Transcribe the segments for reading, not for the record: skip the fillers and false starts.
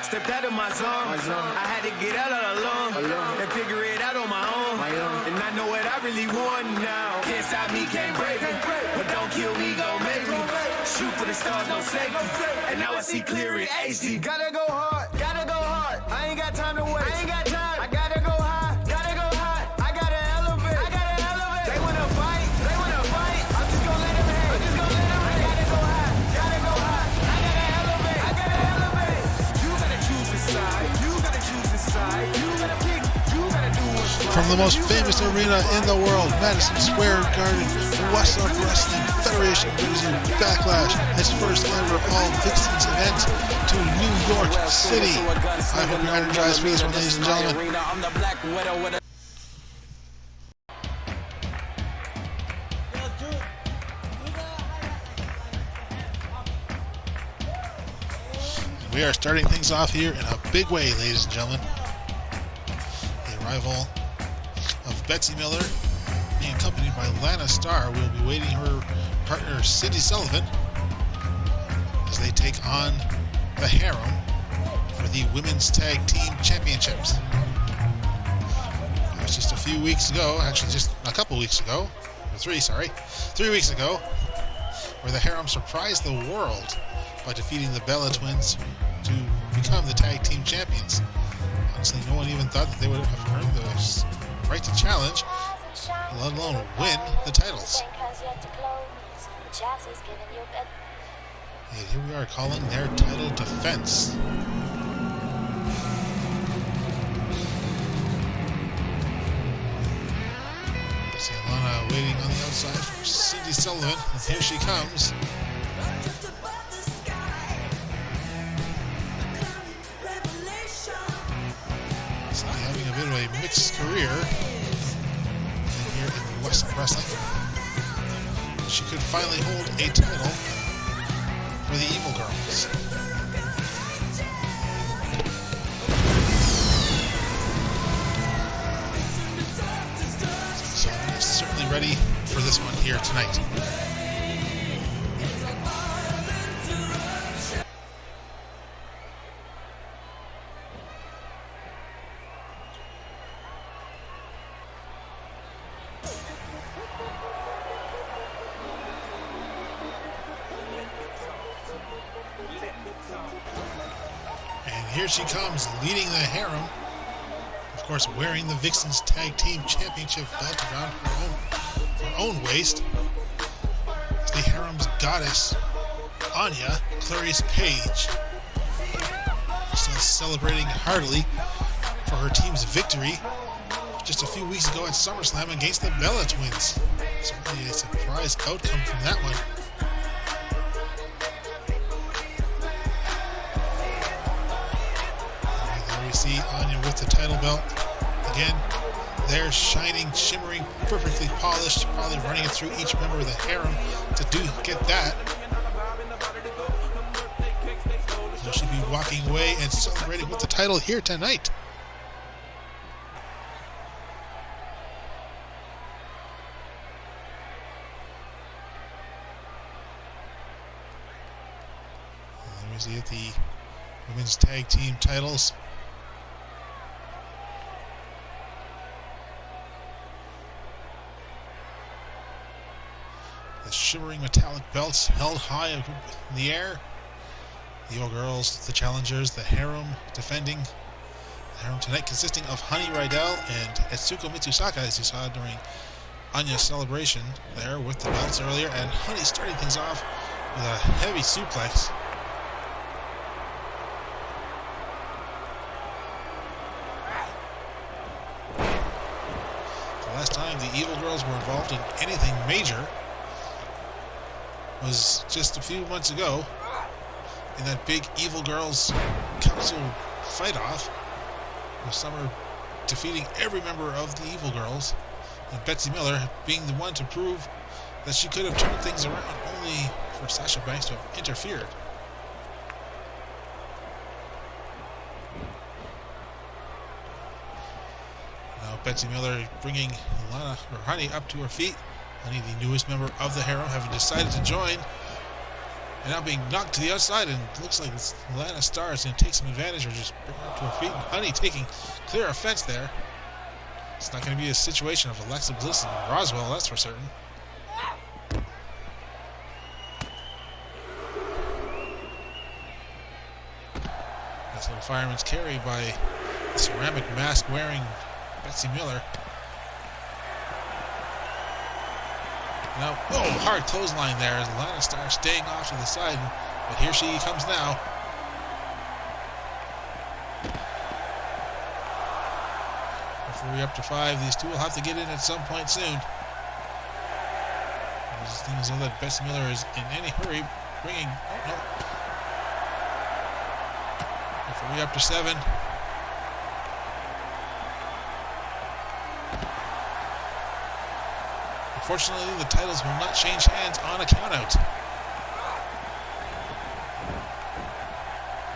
Stepped out of my zone. I had to get out alone and figure it out on my own. And I know what I really want now. Can't stop me, can't break me. But don't kill me, gon' make me. Shoot for the stars, no safety. And now I see clear in HD. Gotta go hard, gotta go hard. I ain't got time to waste. I ain't got time. I gotta go high, gotta go high. I gotta elevate, I gotta elevate. They wanna fight, they wanna fight. I'm just gonna let them hate. I'm just gonna let them hate. I gotta go high, gotta go high. I gotta elevate, I gotta elevate. You gotta choose a side. You gotta choose a side. You gotta pick. You gotta do what's right. From the most famous arena in the world, Madison Square Garden, Whassup Wrestling Federation brings you Backlash, its first ever all VixXxen event to New York City. I hope you're energized for this one, ladies and gentlemen. We are starting things off here in a big way, ladies and gentlemen. The arrival of Betsy Miller, being accompanied by Lana Star, will be waiting her partner Cyndi Sullivan as they take on the Harem for the Women's Tag Team Championships. It was just a few weeks ago, actually just a couple weeks ago, or 3 weeks ago, where the Harem surprised the world by defeating the Bella Twins to become the Tag Team Champions. Honestly, no one even thought that they would have earned the right to challenge, let alone win the titles. And here we are calling their title defense. See Lana waiting on the outside for Cyndi Sullivan, and here she comes. Cyndi having a bit of a mixed career here in Whassup Wrestling. She could finally hold a title for the Evil Girls. So I'm certainly ready for this one here tonight. Here she comes, leading the Harem. Of course, wearing the VixXxen's Tag Team Championship belt around her own waist. The Harem's goddess, Anya, Clarice Paige, still celebrating heartily for her team's victory just a few weeks ago at Summerslam against the Bella Twins. Certainly a surprise outcome from that one. We see Anya with the title belt. Again, they're shining, shimmering, perfectly polished, probably running it through each member of the Harem to get that. So she'll be walking away and celebrating with the title here tonight. And there we see the Women's Tag Team titles. The shimmering metallic belts held high in the air. The Evil Girls, the challengers, the Harem defending. The Harem tonight consisting of Honey Rydel and Etsuko Mitzusaka, as you saw during Anya's celebration there with the belts earlier. And Honey starting things off with a heavy suplex. The last time the Evil Girls were involved in anything major was just a few months ago in that big Evil Girls Council fight-off, with Summer defeating every member of the Evil Girls, and Betsy Miller being the one to prove that she could have turned things around, only for Sasha Banks to have interfered. Now Betsy Miller bringing Lana, or Honey, up to her feet. Honey, the newest member of the Harem, having decided to join. And now being knocked to the outside, and it looks like Madigan-Star is going to take some advantage or just bring her to her feet. And Honey taking clear offense there. It's not going to be a situation of Alexa Bliss and Roswell, that's for certain. That's a little fireman's carry by the ceramic mask wearing Betsy Miller. Now, oh, hard clothesline there as Madigan-Star staying off to the side, but here she comes now. Referee up to 5. These two will have to get in at some point soon. These things know that Betsy Miller is in any hurry, bringing. Oh no! Referee up to 7. Unfortunately, the titles will not change hands on a countout.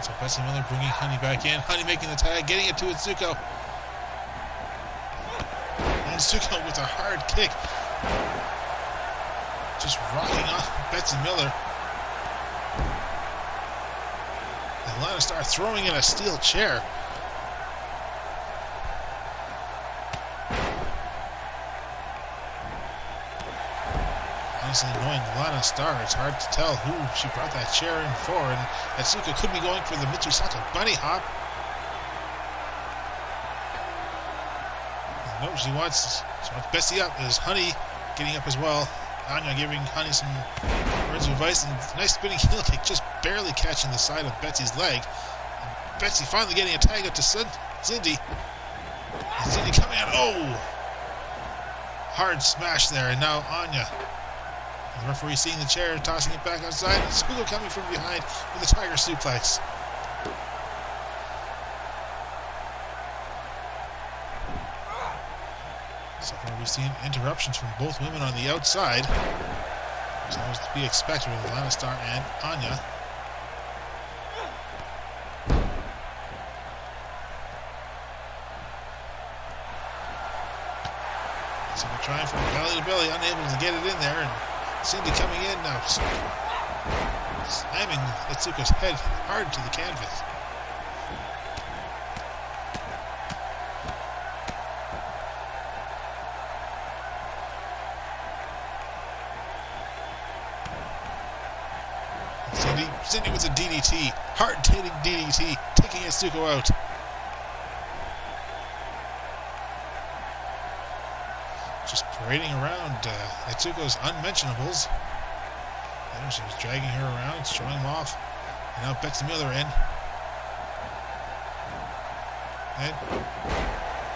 So Betsy Miller bringing Honey back in. Honey making the tag, getting it to Etsuko. And Etsuko with a hard kick. Just rocking off Betsy Miller. And Lana Star throwing in a steel chair. Honestly, knowing Madigan-Star, it's hard to tell who she brought that chair in for, and Atsuko could be going for the Mitzusaka bunny hop. No, she wants Betsy up. Is Honey getting up as well? Anya giving Honey some words of advice, and nice spinning heel kick, just barely catching the side of Betsy's leg. And Betsy finally getting a tag up to Cyndi. And Cyndi coming out. Oh! Hard smash there, and now Anya. The referee seeing the chair, tossing it back outside. Atsuko coming from behind with a tiger suplex. So far we've seen interruptions from both women on the outside. So that was to be expected with Madigan-Star and Anya. So we're trying from belly to belly, unable to get it in there. And Cyndi coming in now, slamming Etsuko's head hard to the canvas. Cyndi with a DDT, hard-hitting DDT, taking Etsuko out. Just parading around Etsuko's unmentionables. And she was dragging her around, showing them off. And now Betsy Miller in. And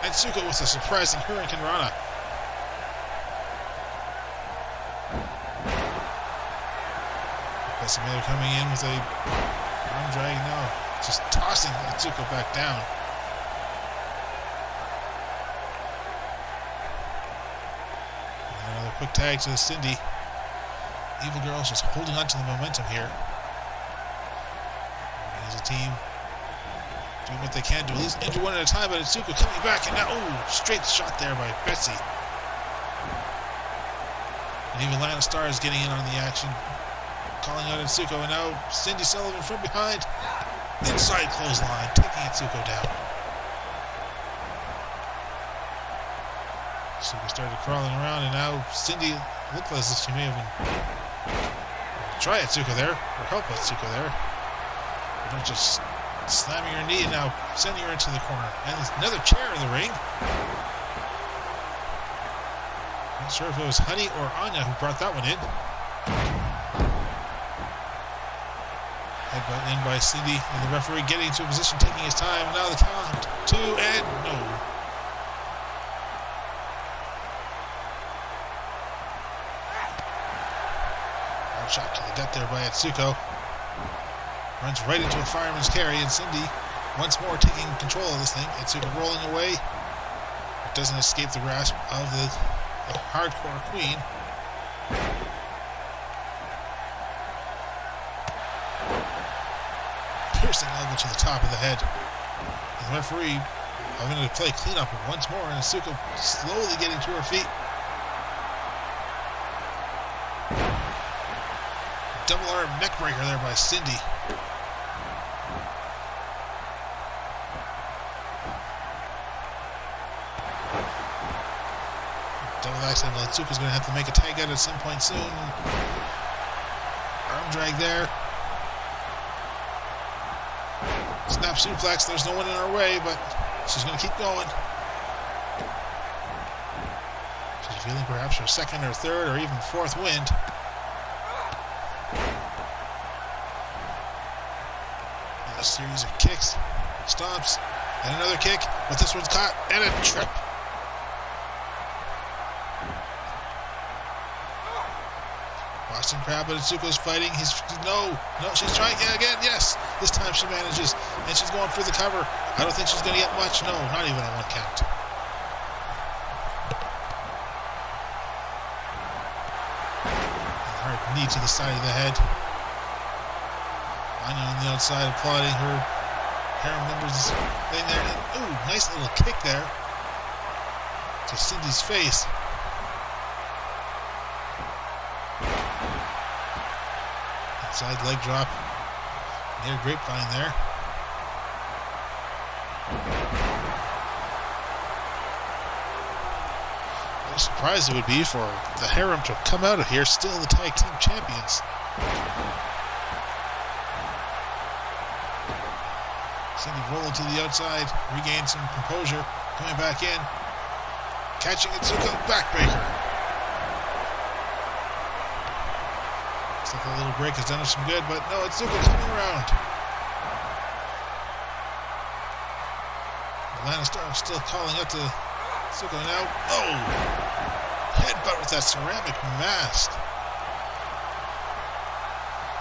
Etsuko with a surprising Hurricane Rana. Betsy Miller coming in with a arm drag now. Just tossing Etsuko back down. Another quick tag to Cyndi. Evil Girls just holding on to the momentum here. As a team, doing what they can to at least injure one at a time, but Etsuko coming back, and now, oh, straight shot there by Betsy. And even Madigan-Star is getting in on the action, calling out Etsuko, and now Cyndi Sullivan from behind. Inside clothesline, taking Etsuko down. So we started crawling around, and now Cyndi looked as if she may have been try Etsuko there, or help Etsuko there. But just slamming her knee and now sending her into the corner. And there's another chair in the ring. Not sure if it was Honey or Anya who brought that one in. Headbutt in by Cyndi, and the referee getting into a position, taking his time. Now the count, 2, and no. Shot to the gut there by Atsuko. Runs right into a fireman's carry, and Cyndi once more taking control of this thing. Atsuko rolling away. It doesn't escape the grasp of the hardcore queen. Piercing elbow to the top of the head. And the referee having to play cleanup once more, and Atsuko slowly getting to her feet. Double arm neck breaker there by Cyndi. Double axe, and Etsuko's going to have to make a tag out at some point soon. Arm drag there. Snap suplex. There's no one in her way, but she's going to keep going. She's feeling perhaps her second or third or even fourth wind. And a series of kicks, stomps, and another kick, but this one's caught, and a trip. Boston Crab, but Atsuko's fighting. No, she's trying again. Yes, this time she manages, and she's going for the cover. I don't think she's going to get much. No, not even a 1 count. Hard knee to the side of the head. Anya on the outside applauding her Harem members in there. And, ooh, nice little kick there to Cyndi's face. Side leg drop near grapevine there. What a surprise it would be for the Harem to come out of here still the tag team champions. Cyndi rolling to the outside, regain some composure, coming back in, catching Etsuko, backbreaker. Looks like a little break has done her some good, but no, Etsuko coming around. Madigan-Star still calling out to Etsuko now. Oh! Headbutt with that ceramic mask.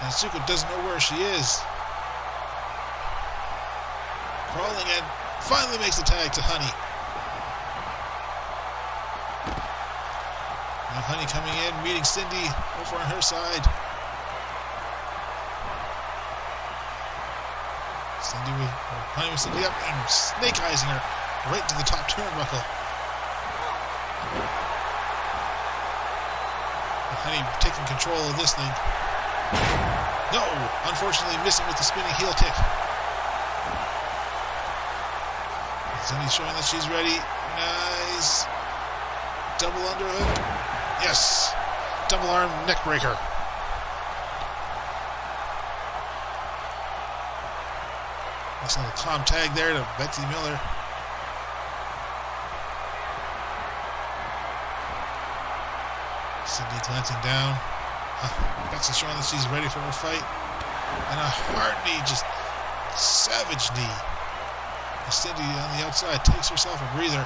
And Etsuko doesn't know where she is. Crawling in, finally makes the tag to Honey. Now Honey coming in, meeting Cyndi over on her side. Honey with Cyndi up and snake eyesing her right to the top turnbuckle. And Honey taking control of this thing. No! Unfortunately missing with the spinning heel kick. Cyndi showing that she's ready. Nice. Double underhook. Yes. Double arm neck breaker. Nice little calm tag there to Betsy Miller. Cyndi glancing down. Betsy showing that she's ready for her fight. And a hard knee, just savage knee. And Cyndi on the outside takes herself a breather.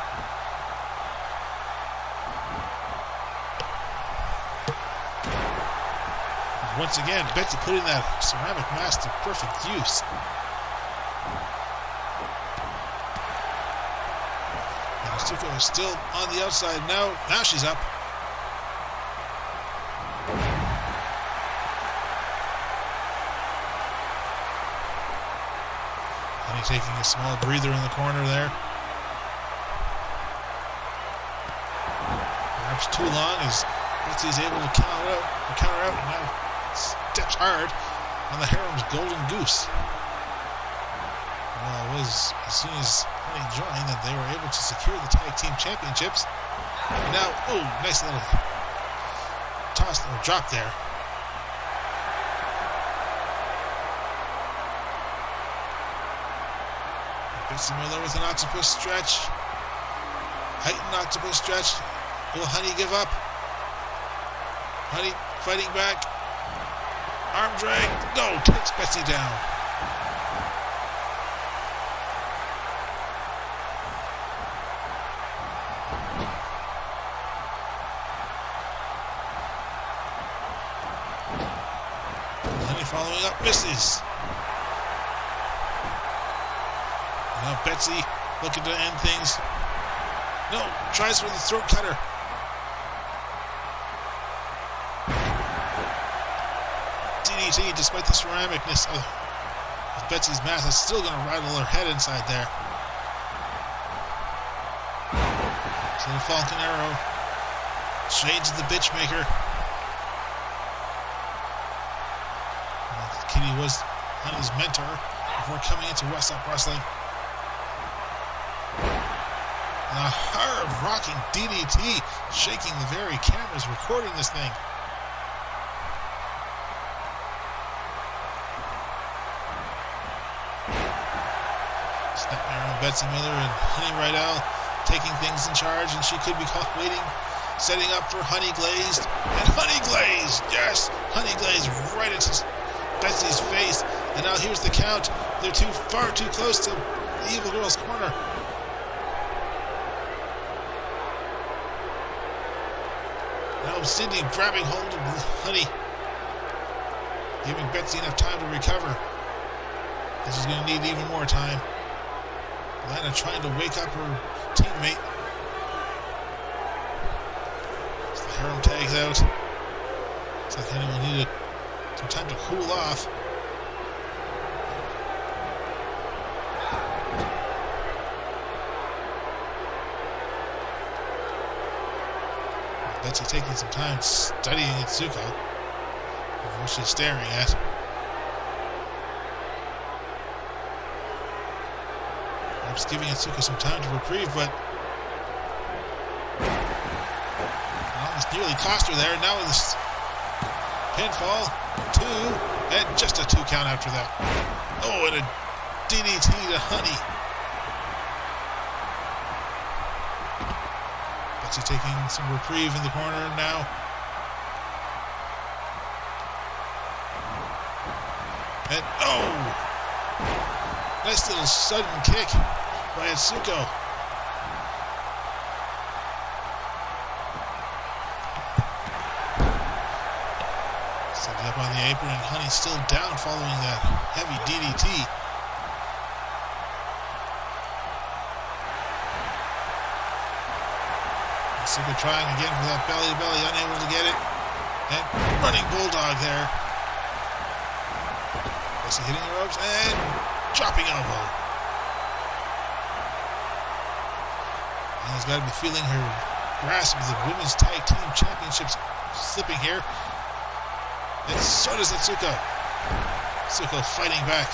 And once again, Betsy putting that ceramic mask to perfect use. Atsuko is still on the outside now. Now she's up. Honey taking a small breather in the corner there. Perhaps too long as Betsy's able to counter out, and now steps hard on the Harem's golden goose. Well, it was as soon as Honey joined that they were able to secure the tag team championships. And now, oh, nice little toss or drop there. Betsy Miller with an octopus stretch. Heightened octopus stretch. Will Honey give up? Honey fighting back. Arm drag. No, takes Betsy down. Following up, misses. Now Betsy looking to end things. No, tries for the throat cutter. DDT, despite the ceramicness of Betsy's mask, is still going to rattle her head inside there. So the Falcon Arrow. Shades of the Bitchmaker. Kitty was Honey's mentor before coming into Whassup Wrestling. And a hard-rocking DDT, shaking the very cameras recording this thing. Snapmare on Betsy Miller and Honey Rydel taking things in charge, and she could be caught waiting, setting up for Honey Glazed. And Honey Glazed! Yes! Honey Glazed right into Betsy's face. And now here's the count. They're far too close to the Evil Girl's corner. Now Cyndi grabbing hold of Honey, giving Betsy enough time to recover. This is going to need even more time. Lana trying to wake up her teammate. As the Harem tags out. Looks like Honey will need some time to cool off. Betsy taking some time studying Etsuko. What she's staring at. Perhaps giving Etsuko some time to reprieve, but almost nearly cost her there. Now with this pinfall, 2, and just a 2 count after that. Oh, and a DDT to Honey. Betsy taking some reprieve in the corner now. And oh! Nice little sudden kick by Atsuko. Setting up on the apron, and Honey still down following that heavy DDT. Atsuko trying again for that belly-to-belly, unable to get it. And running bulldog there. Betsy hitting the ropes and dropping elbow. Anna's got to be feeling her grasp of the Women's Tag Team Championships slipping here. And so does Etsuko. Atsuko fighting back.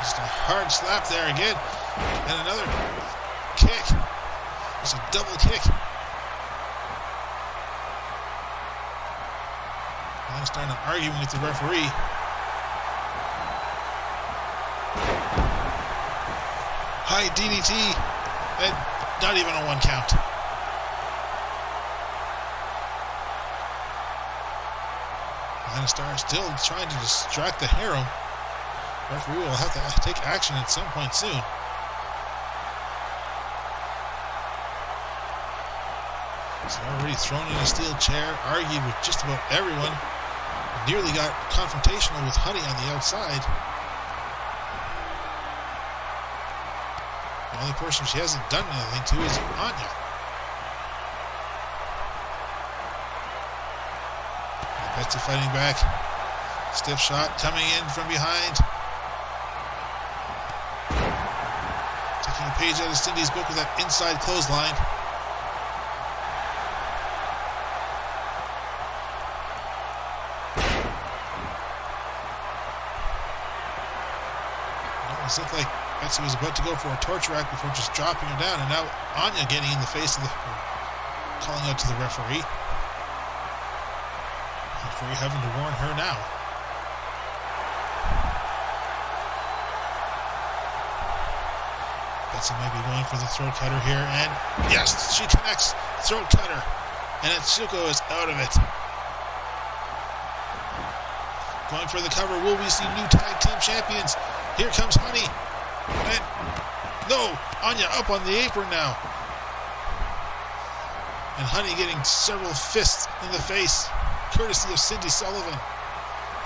Just a hard slap there again. And another kick. It's a double kick. Now starting to argue with the referee. High DDT. And not even a 1 count. Madigan-Star still trying to distract the Harem. Referee will have to take action at some point soon. He's already thrown in a steel chair, argued with just about everyone. Nearly got confrontational with Honey on the outside. The only person she hasn't done anything to is Anya. Betsy fighting back. Stiff shot coming in from behind. Taking a page out of Cyndi's book with that inside clothesline. It looked like Betsy was about to go for a torch rack before just dropping her down, and now Anya getting in the face of the calling out to the referee. The referee having to warn her now. Betsy may be going for the throat cutter here, and yes, she connects. Throat cutter, and Atsuko is out of it. Going for the cover. Will we see new tag team champions? Here comes Honey. And no, Anya up on the apron now. And Honey getting several fists in the face, courtesy of Cyndi Sullivan.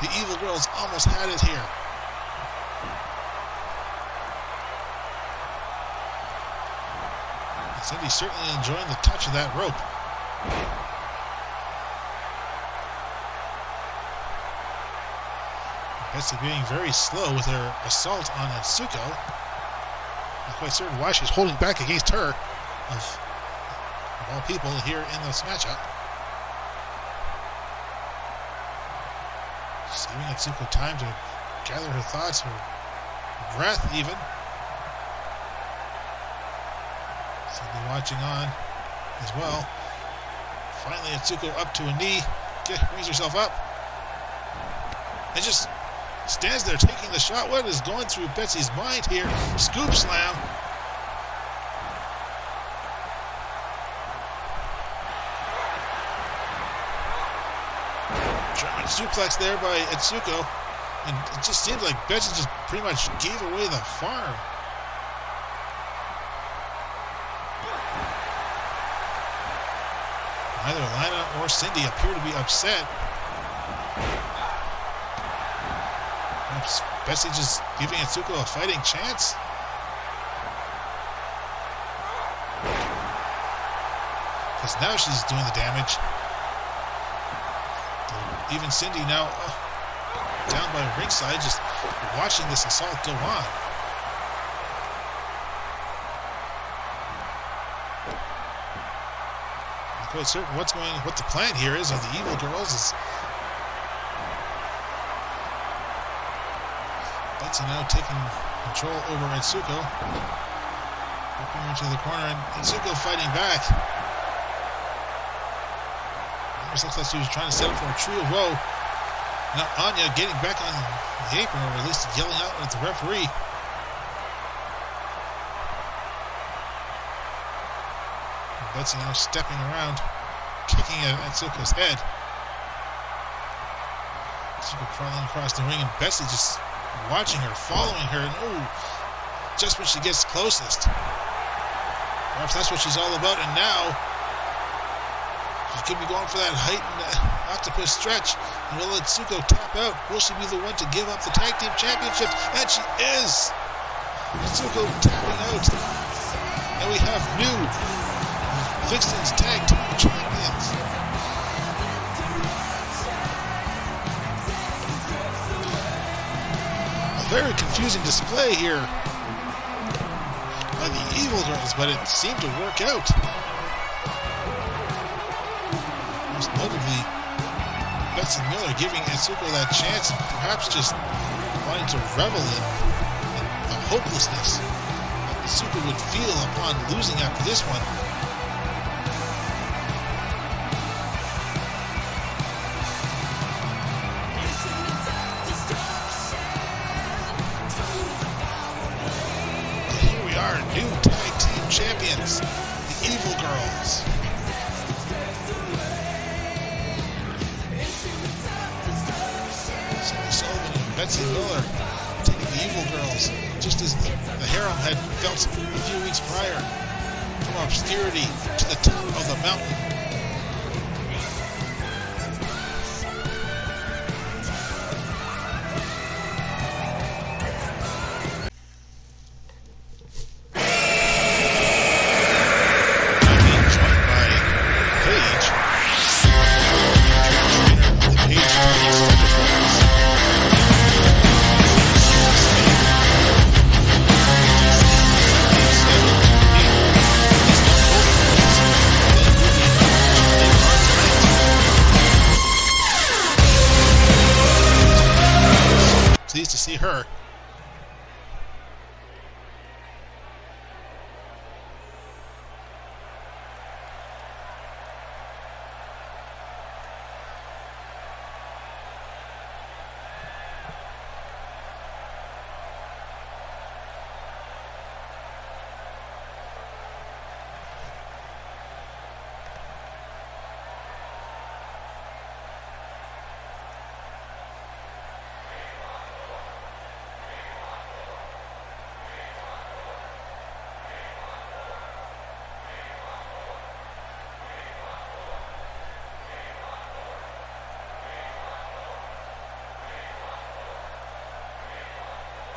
The Evil Girls almost had it here. And Cyndi certainly enjoying the touch of that rope. Betsy being very slow with her assault on Atsuko. Not quite certain why she's holding back against her, of all people here in this matchup. Giving Atsuko time to gather her thoughts, her breath even. Cyndi watching on as well. Finally, Atsuko up to a knee, brings herself up, and just stands there taking the shot. What is going through Betsy's mind here? Scoop slam. German suplex there by Atsuko. And it just seemed like Betsy just pretty much gave away the farm. Neither Lana or Cyndi appear to be upset. Perhaps Betsy just giving Atsuko a fighting chance. Because now she's doing the damage. Even Cyndi now down by ringside, just watching this assault go on. Not quite certain what the plan here is of the Evil Girls. Is Betsy now taking control over Atsuko. Working into the corner, and Atsuko fighting back. Almost looks like she was trying to set up for a trio row. Now Anya getting back on the apron, or at least yelling out at the referee. Betsy now stepping around, kicking at Atsuko's head. Atsuko crawling across the ring, and Betsy just watching her, following her, and just when she gets closest. Perhaps that's what she's all about, and now she could be going for that heightened octopus stretch. And will Atsuko tap out? Will she be the one to give up the tag team championships? And she is! Atsuko tapping out. And we have new VixXxen's tag team champions. A very confusing display here by the Evil Girls, but it seemed to work out. Most notably, Betsy Miller giving Atsuko that chance, and perhaps just wanting to revel in the hopelessness that Atsuko would feel upon losing after this one. And here we are, new tag team champions, the Evil Girls. Sullivan and Betsy Miller taking the Evil Girls, just as the Harem had felt a few weeks prior, from obscurity to the top of the mountain. Being joined by Paige, trainer of the Paige Extended Friends. Pleased to see her.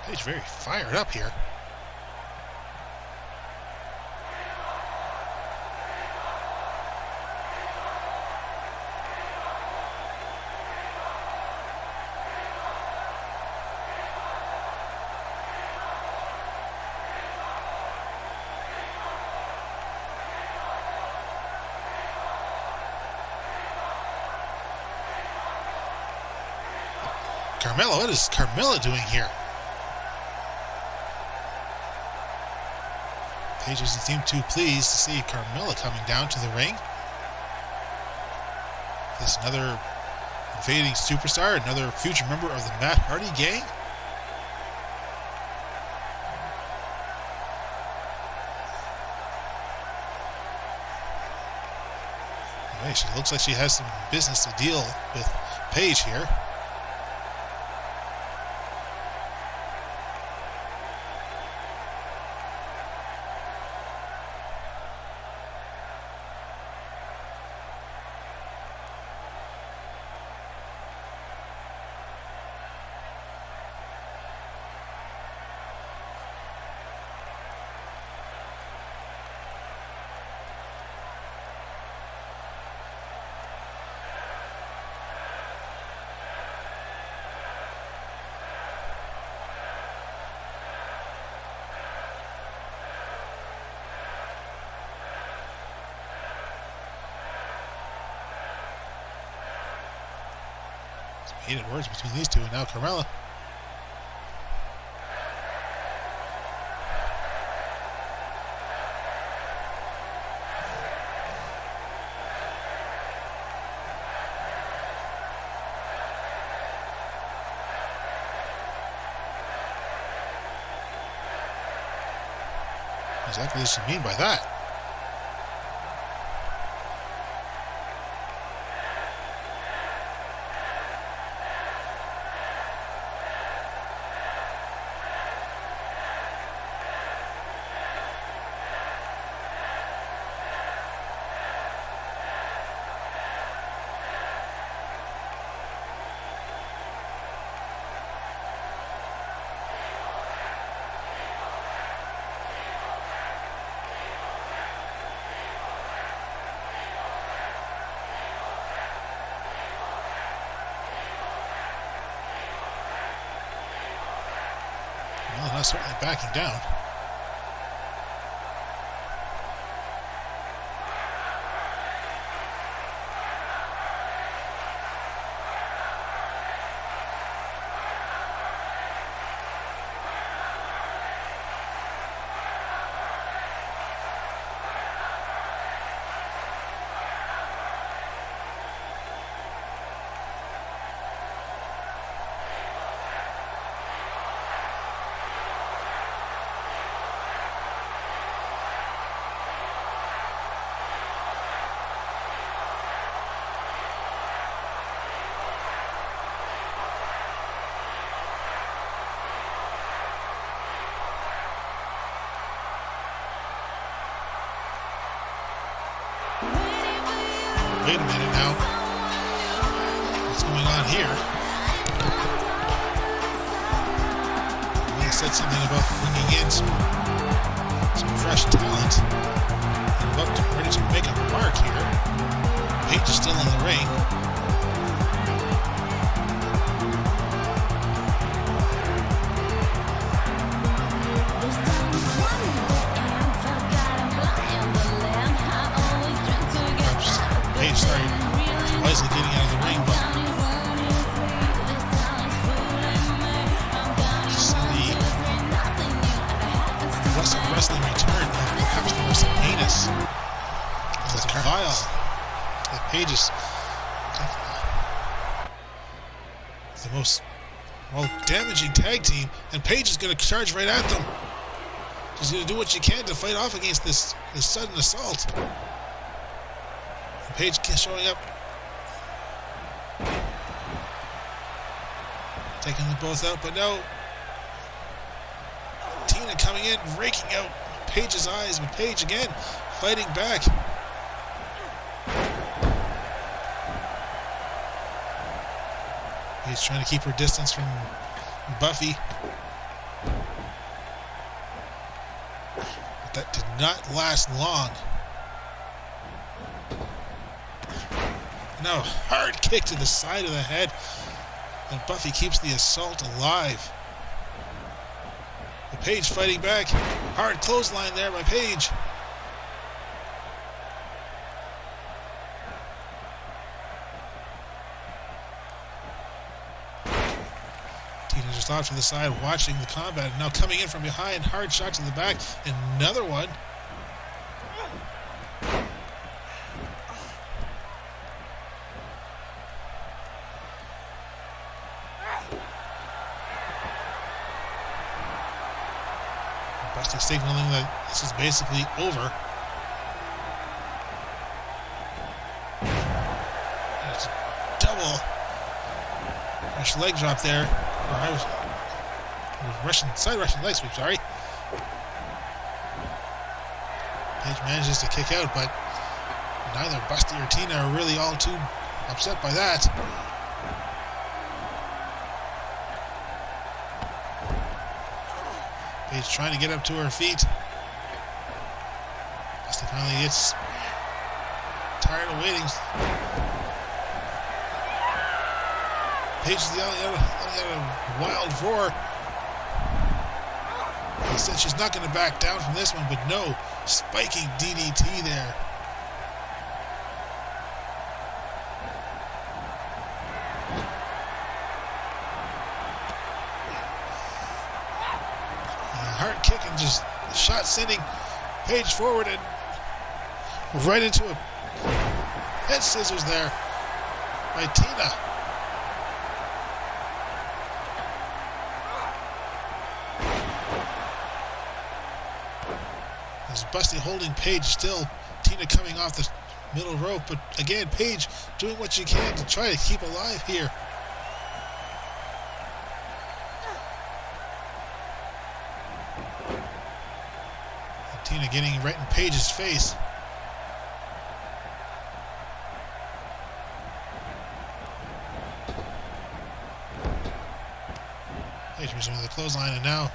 Paige very fired up here. Carmella, what is Carmella doing here? Paige doesn't seem too pleased to see Carmella coming down to the ring. This another invading superstar, another future member of the Matt Hardy gang. Hey, she looks like she has some business to deal with Paige here. Heated words between these two, and now Carmella. Exactly what does she mean by that? Well, not certainly backing down. Wait a minute now. What's going on here? I said something about bringing in some fresh talent. And about ready to make a mark here. Paige is still in the ring. Paige started wisely getting out of the ring, but Cyndi Whassup Wrestling return of perhaps the most heinous as a vile that Paige is the most damaging tag team, and Paige is going to charge right at them. She's going to do what she can to fight off against this sudden assault. Paige showing up, taking them both out, but no. Tina coming in, raking out Paige's eyes, but Paige again fighting back. Paige trying to keep her distance from Buffy. But that did not last long. No, hard kick to the side of the head, and Buffy keeps the assault alive. The Paige fighting back. Hard clothesline there by Paige. just off to the side watching the combat. And now coming in from behind. Hard shot to the back. Another one. Busty signaling that this is basically over. It's a double Rush leg drop there. Or I was side Russian leg sweep, sorry. Paige manages to kick out, but neither Busty or Tina are really all too upset by that. Paige trying to get up to her feet. Busty finally gets tired of waiting. Paige is yelling out a wild roar. He said she's not going to back down from this one, but no, spiking DDT there. Hard kick and just shot sending Paige forward and right into a head scissors there by Tina. As Busty holding Paige still, Tina coming off the middle rope, but again Paige doing what she can to try to keep alive here. Tina getting right in Paige's face. Paige resuming the clothesline, and now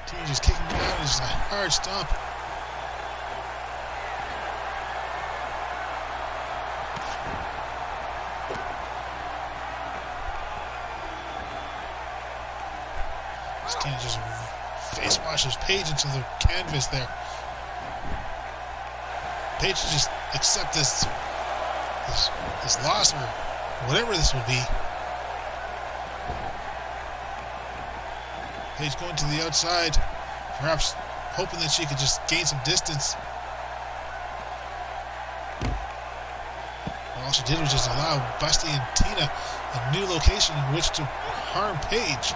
Tina just kicking him out. It's a hard stomp. Tina just face washes Paige into the canvas there. Paige just accept this loss or whatever this will be. Paige going to the outside, perhaps hoping that she could just gain some distance. All she did was just allow Busty and Tina a new location in which to harm Paige.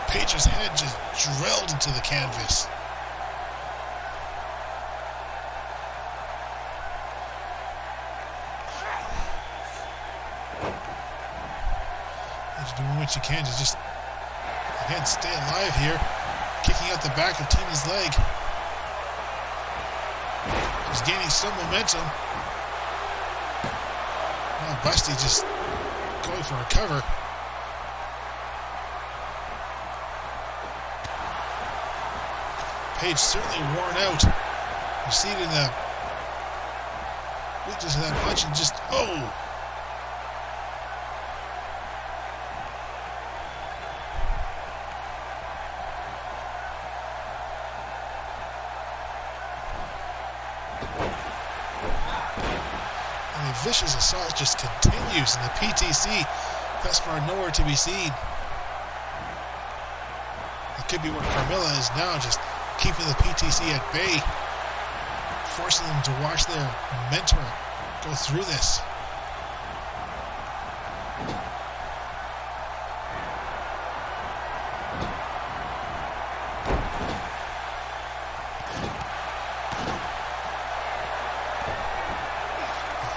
Paige's head just drilled into the canvas. Paige doing what she can to just, again, stay alive here. Kicking out the back of Tina's leg. She's gaining some momentum. Now Busty just going for a cover. Paige certainly worn out. You see it in the weakness of that punch and just, oh! And the vicious assault just continues in the PTC. Thus far, nowhere to be seen. It could be where Carmella is now, just keeping the PTC at bay, forcing them to watch their mentor go through this.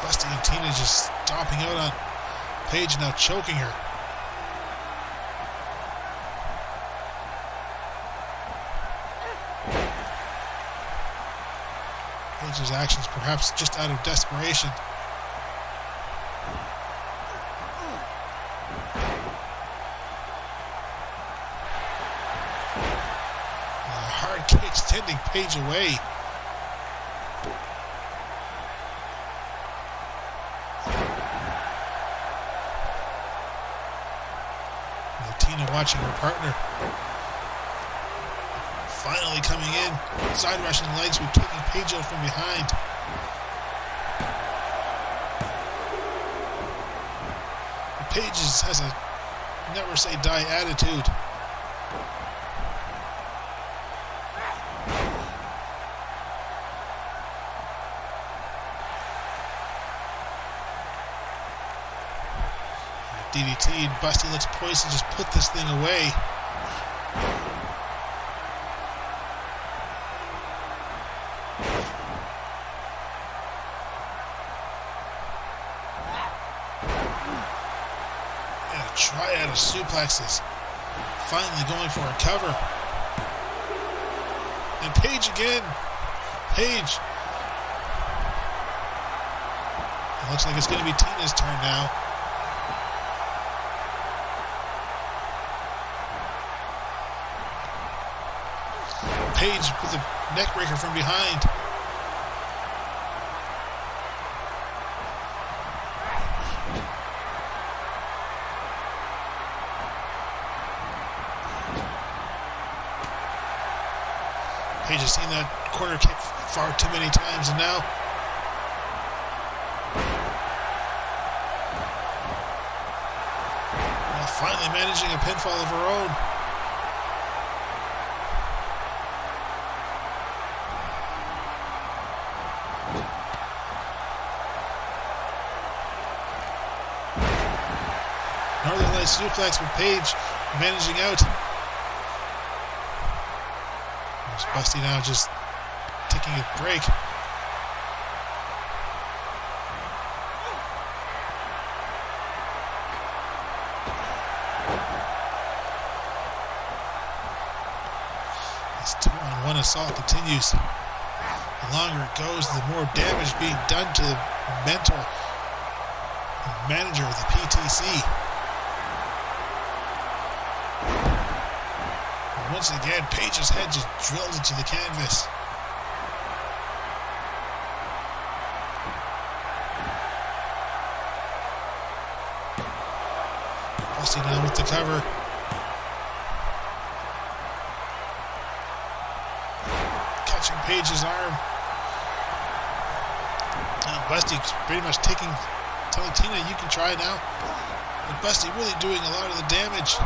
Busty and Tina just stomping out on Paige, now choking her. Paige's actions perhaps just out of desperation. Hard kicks tending Paige away. Tina watching her partner finally coming in. Side rushing legs with taking Paige out from behind. Paige has a never say die attitude. DDT, and Busty looks poised to just put this thing away. And a triad of suplexes. Finally going for a cover. And Paige again. Paige. It looks like it's going to be Tina's turn now. Paige with a neck breaker from behind. Paige has seen that corner kick far too many times, and now finally managing a pinfall of her own. Northern Lights suplex with Paige managing out. There's Busty now just taking a break. This 2-on-1 assault continues. The longer it goes, the more damage being done to the mentor manager of the PTC. Once again, Paige's head just drilled into the canvas. Busty down with the cover. Catching Paige's arm. Now Busty's pretty much telling Tina, you can try now. But Busty really doing a lot of the damage.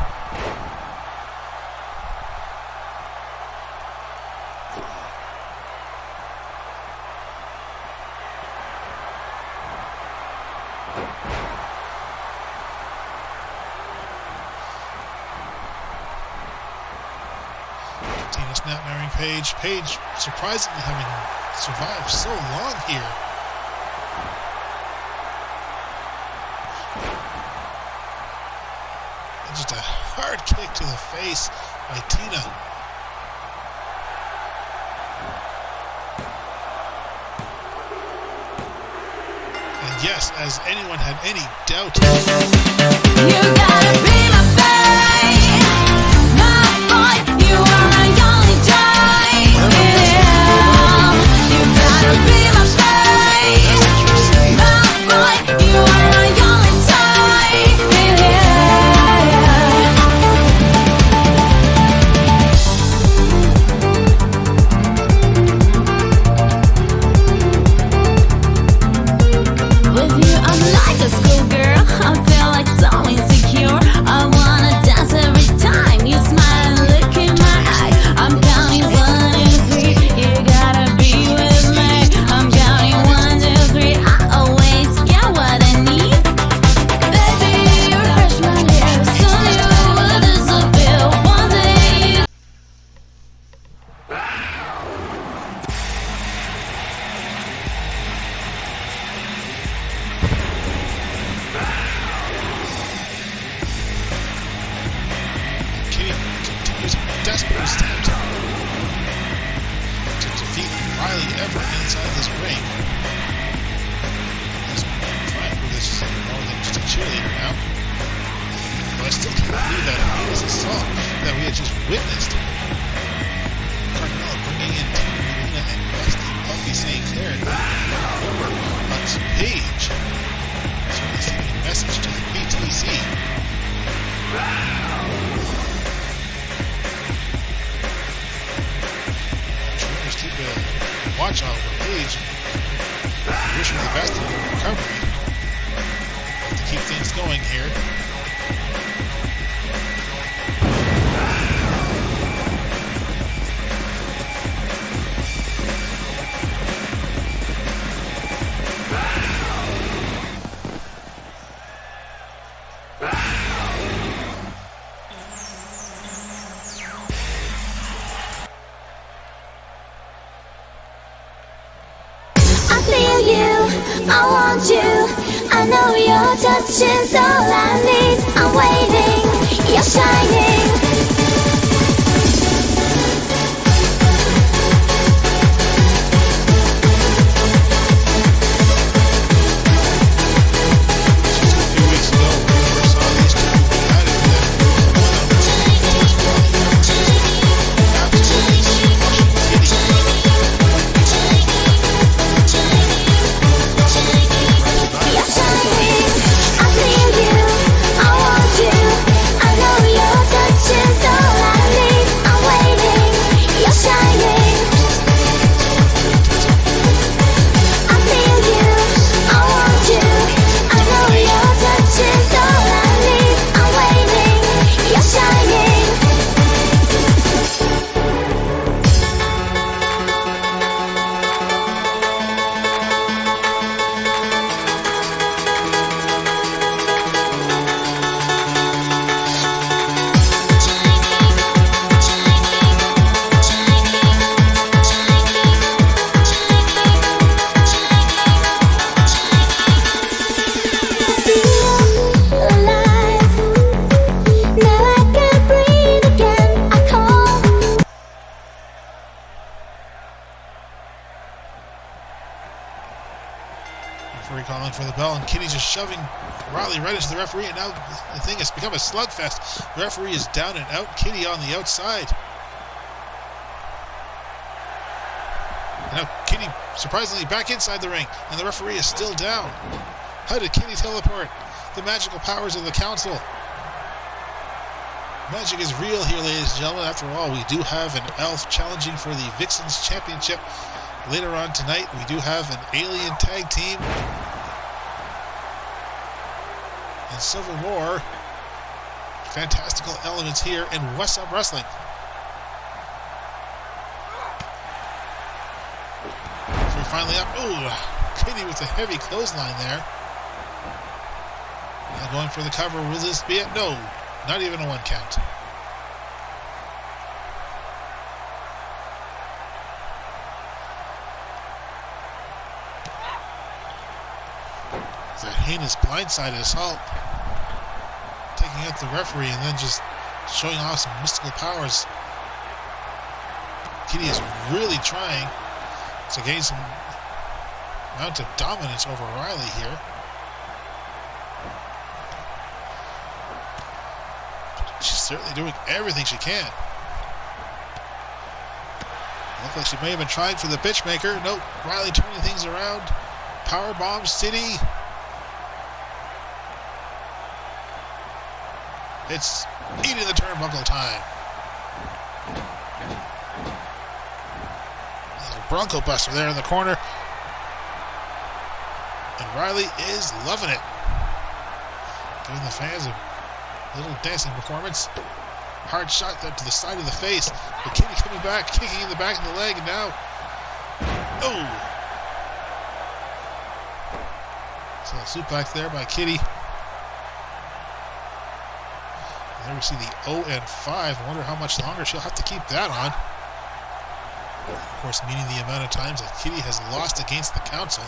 Tina's not marrying Paige. Paige surprisingly having survived so long here. And just a hard kick to the face by Tina. And yes, as anyone had any doubt, you gotta be my babe, my boy, you are my only joy, yeah. You gotta be my babe, my boy, you are my only toy, yeah. With you I'm like a schoolgirl, I feel like so insecure. I wanna dance every time you smile and look in my eye. I'm counting 1, 2, 3. You gotta be with me. I'm counting 1, 2, 3. I always get what I need. Baby, you brush my hair, soon you will disappear. One day. Kaio continues a desperate attempt to defeat Riley Everett inside this ring. He's trying to prove this is more than just a cheerleader now. But I still can't believe that heinous assault that we had just witnessed. Carmella bringing in Lana and Busty, Puppy St. Clair, and over on Paige. Certainly sending a message to the PTC. watch out for Paige. Wish her the best in her recovery. To keep things going here. I want you, I know your touch is all I need. I'm waiting, you're shining. Calling for the bell, and Kitty's just shoving Riley right into the referee, and now the thing has become a slugfest. The referee is down and out, Kitty on the outside. And now Kitty surprisingly back inside the ring, and the referee is still down. How did Kitty teleport? The magical powers of the council. Magic is real here, ladies and gentlemen. After all, we do have an elf challenging for the VixXxen Championship. Later on tonight, we do have an alien tag team. And several more fantastical elements here in Whassup Wrestling. So we're finally up. Ooh, Kitty with a heavy clothesline there. Now going for the cover. Will this be it? No, not even a 1 count. That heinous blindside assault, taking out the referee and then just showing off some mystical powers. Kitty is really trying to gain some amount of dominance over Riley here. She's certainly doing everything she can. Looks like she may have been trying for the pitchmaker. Nope, Riley turning things around. Powerbomb City. It's eating the turnbuckle time. There's a Bronco Buster there in the corner. And Riley is loving it. Giving the fans a little dancing performance. Hard shot there to the side of the face. But Kitty coming back, kicking in the back of the leg, and now... Oh! So a suplex there by Kitty. There we see the 0-5. I wonder how much longer she'll have to keep that on. Of course, meaning the amount of times that Kitty has lost against the council.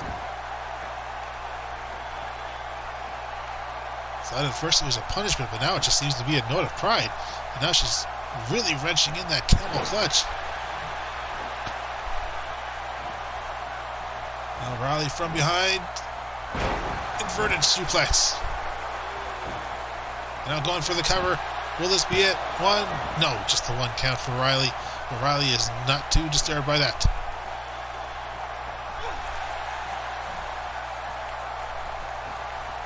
Thought at first it was a punishment, but now it just seems to be a note of pride. And now she's really wrenching in that camel clutch. Now Riley from behind. Inverted suplex. Now going for the cover. Will this be it? 1? No, just the 1 count for Riley. But Riley is not too disturbed by that.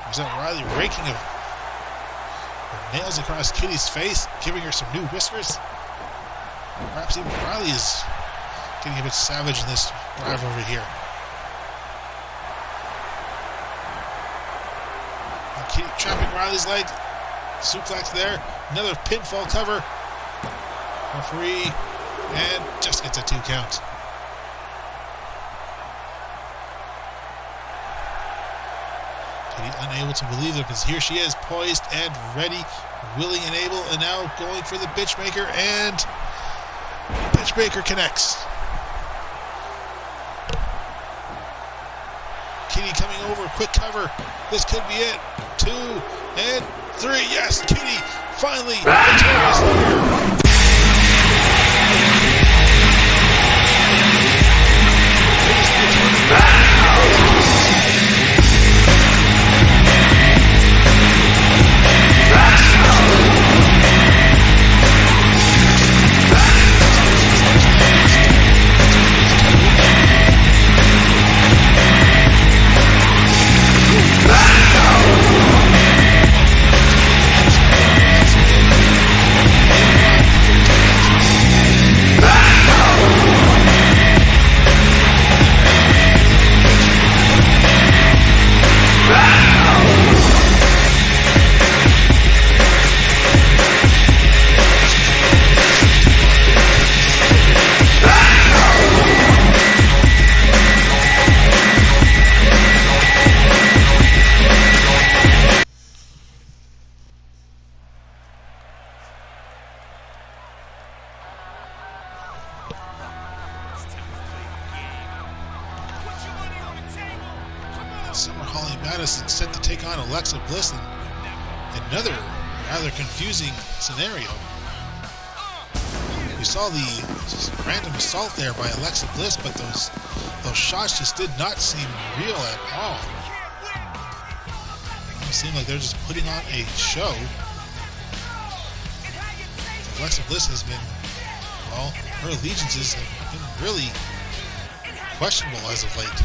There's that Riley raking of her nails across Kitty's face, giving her some new whiskers. Perhaps even Riley is getting a bit savage in this rivalry here. Kitty trapping Riley's leg. Suplex there. Another pinfall cover. Referee. And just gets a 2 count. Kitty unable to believe it because here she is, poised and ready, willing and able, and now going for the Bitchmaker, and Bitchmaker connects. Kitty coming over, quick cover. This could be it. 2 and 3. Yes, Kitty finally victorious here. Madison set to take on Alexa Bliss in another rather confusing scenario. We saw the random assault there by Alexa Bliss, but those shots just did not seem real at all. It seemed like they're just putting on a show. Alexa Bliss has been, well, her allegiances have been really questionable as of late.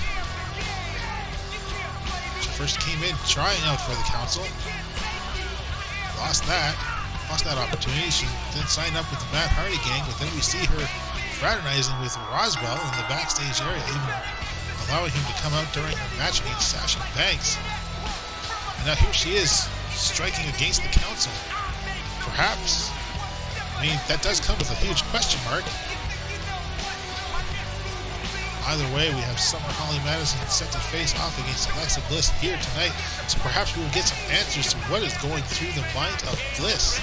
First came in trying out for the council, lost that opportunity. She then signed up with the Matt Hardy gang, but then we see her fraternizing with Roswell in the backstage area, even allowing him to come out during her match against Sasha Banks. And now here she is striking against the council. Perhaps, I mean, that does come with a huge question mark. Either way, we have Summer Holly Madison set to face off against Alexa Bliss here tonight, so perhaps we will get some answers to what is going through the mind of Bliss.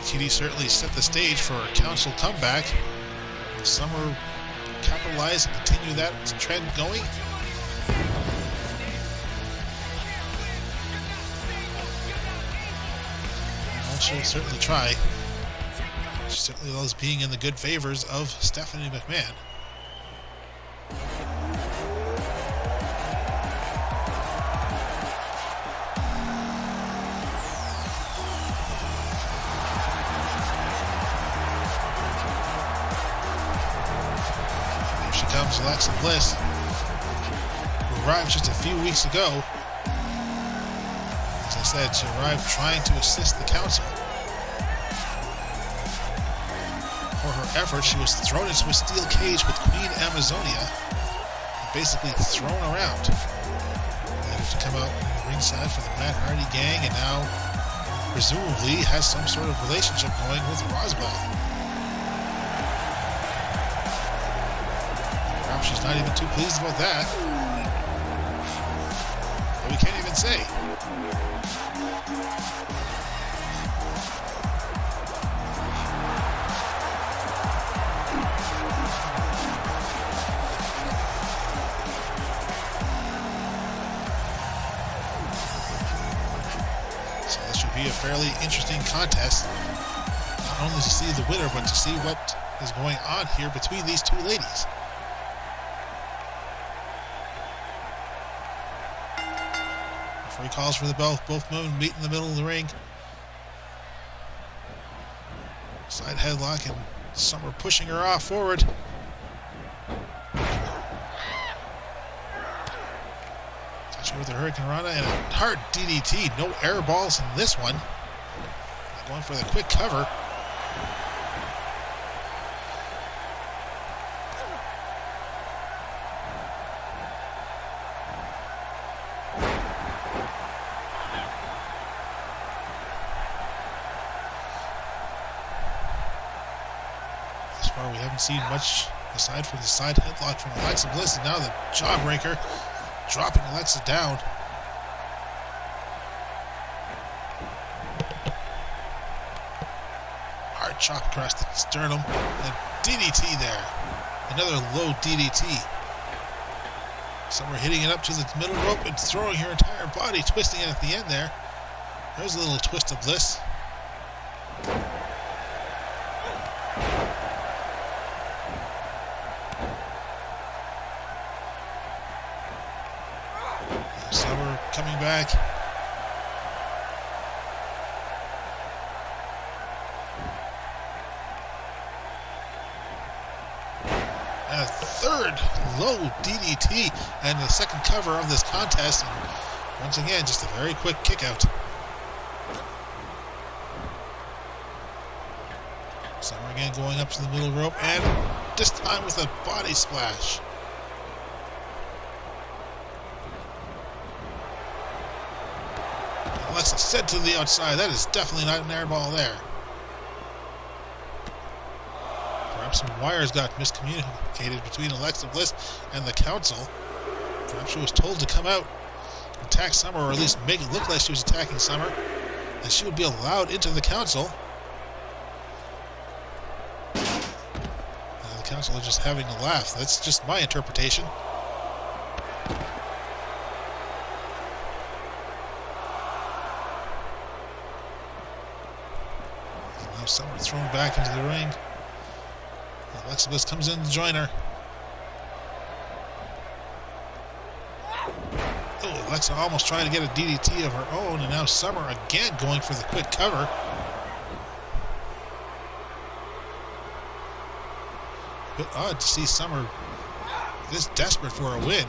Kitty certainly set the stage for a council comeback. Will Summer capitalize and continue that trend going? She'll certainly try. She certainly loves being in the good favors of Stephanie McMahon. Here she comes, Alexa Bliss, who arrived just a few weeks ago. As I said, she arrived trying to assist the council. For her efforts, she was thrown into a steel cage with Queen Amazonia and basically thrown around. Later to come out ringside for the Matt Hardy gang, and now presumably has some sort of relationship going with Roswell. Perhaps she's not even too pleased about that. But we can't even say. Be a fairly interesting contest, not only to see the winner, but to see what is going on here between these two ladies. Referee calls for the bell. Both women meet in the middle of the ring. Side headlock, and Summer pushing her off forward. With the Hurricane Rana and a hard DDT. No air balls in this one. going for the quick cover. Thus far, we haven't seen much aside from the side headlock from Alexa Bliss, and now the jawbreaker, dropping Alexa down. Hard chop across the sternum, and DDT there. Another low DDT. Summer hitting it up to the middle rope and throwing her entire body, twisting it at the end there. There's a little twist of Bliss. Summer coming back. And a third low DDT and the second cover of this contest. And once again, just a very quick kick out. Summer again going up to the middle rope, and this time with a body splash. Alexa sent to the outside. That is definitely not an air ball there. Perhaps some wires got miscommunicated between Alexa Bliss and the council. Perhaps she was told to come out, attack Summer, or at least make it look like she was attacking Summer, and she would be allowed into the council. The council is just having a laugh. That's just my interpretation. Now Summer thrown back into the ring. Alexa Bliss comes in to join her. Oh, Alexa almost trying to get a DDT of her own, and now Summer again going for the quick cover. A bit odd to see Summer this desperate for a win.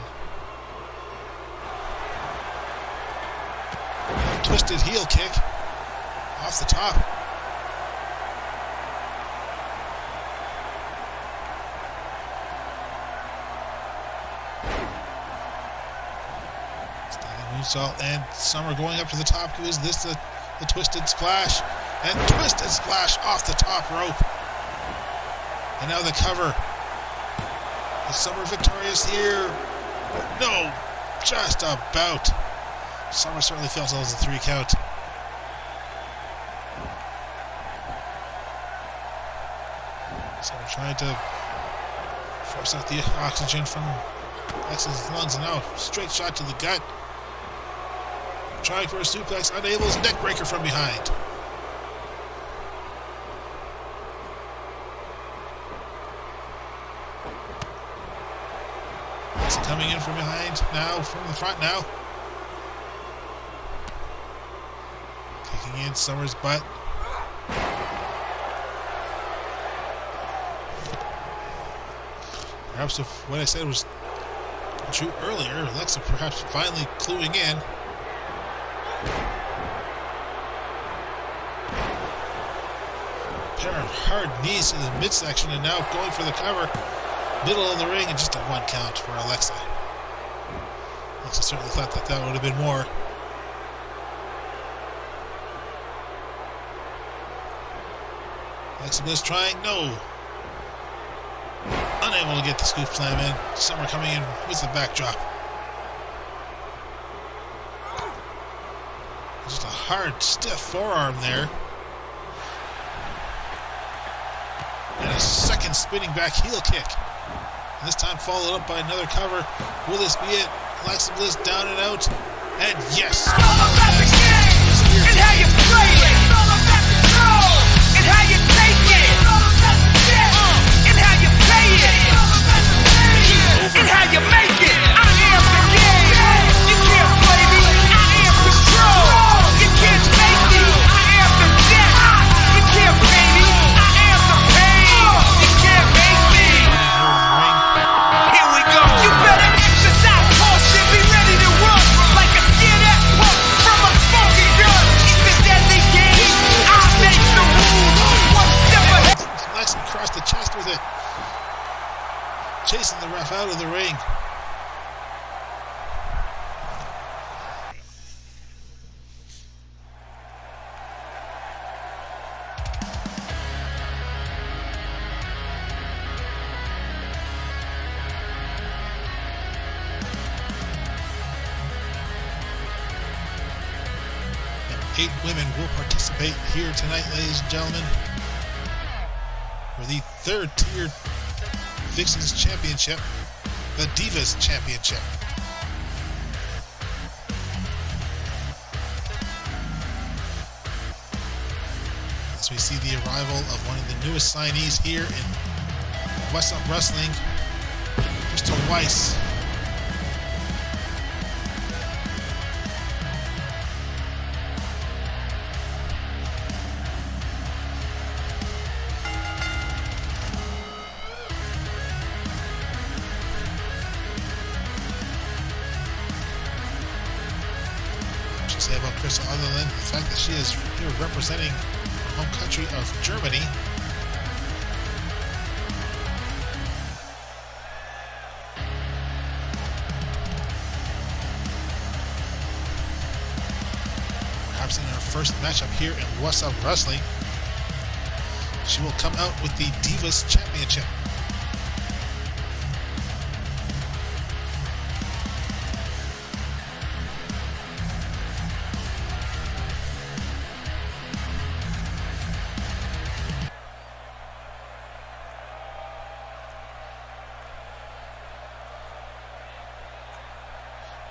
Twisted heel kick off the top. Moonsault, and Summer going up to the top. Who is this? The twisted splash. And twisted splash off the top rope. And now the cover. Is Summer victorious here? No, just about. Summer certainly feels that was a 3 count. Summer trying to force out the oxygen from Alexa's lungs, and now straight shot to the gut. Trying for a suplex, unable, is a neck breaker from behind. Alexa coming in from behind now, from the front now. Kicking in Summer's butt. Perhaps if what I said was true earlier, Alexa perhaps finally cluing in. Pair of hard knees in the midsection, and now going for the cover. Middle of the ring, and just a 1 count for Alexa. Alexa certainly thought that would have been more. Alexa Bliss trying, no. Unable to get the scoop slam in. Summer coming in with the backdrop. Just a hard, stiff forearm there. And a second spinning back heel kick. And this time followed up by another cover. Will this be it? Alexa Bliss down and out. And yes! It's all about the game and how you play it. It's all about the control and how you take it. It's all about the shit and how you pay it. It's all about the pain and how you make it. I am the game. You can't play me. I am control. You can't take me. I am the death. You can't pay me. I am the pain. You can't make me. Here we go. You better exercise caution. Be ready to run like a scared ass punk from a smoking gun. He said that chasing the ref out of the ring. And 8 women will participate here tonight, ladies and gentlemen, for the 3rd tier VixXxen's Championship, the Divas Championship. As we see the arrival of one of the newest signees here in Whassup Wrestling, Weisz. Say about Krystal other than the fact that she is here representing her home country of Germany. Perhaps in her first matchup here in Whassup Wrestling, she will come out with the Divas Championship.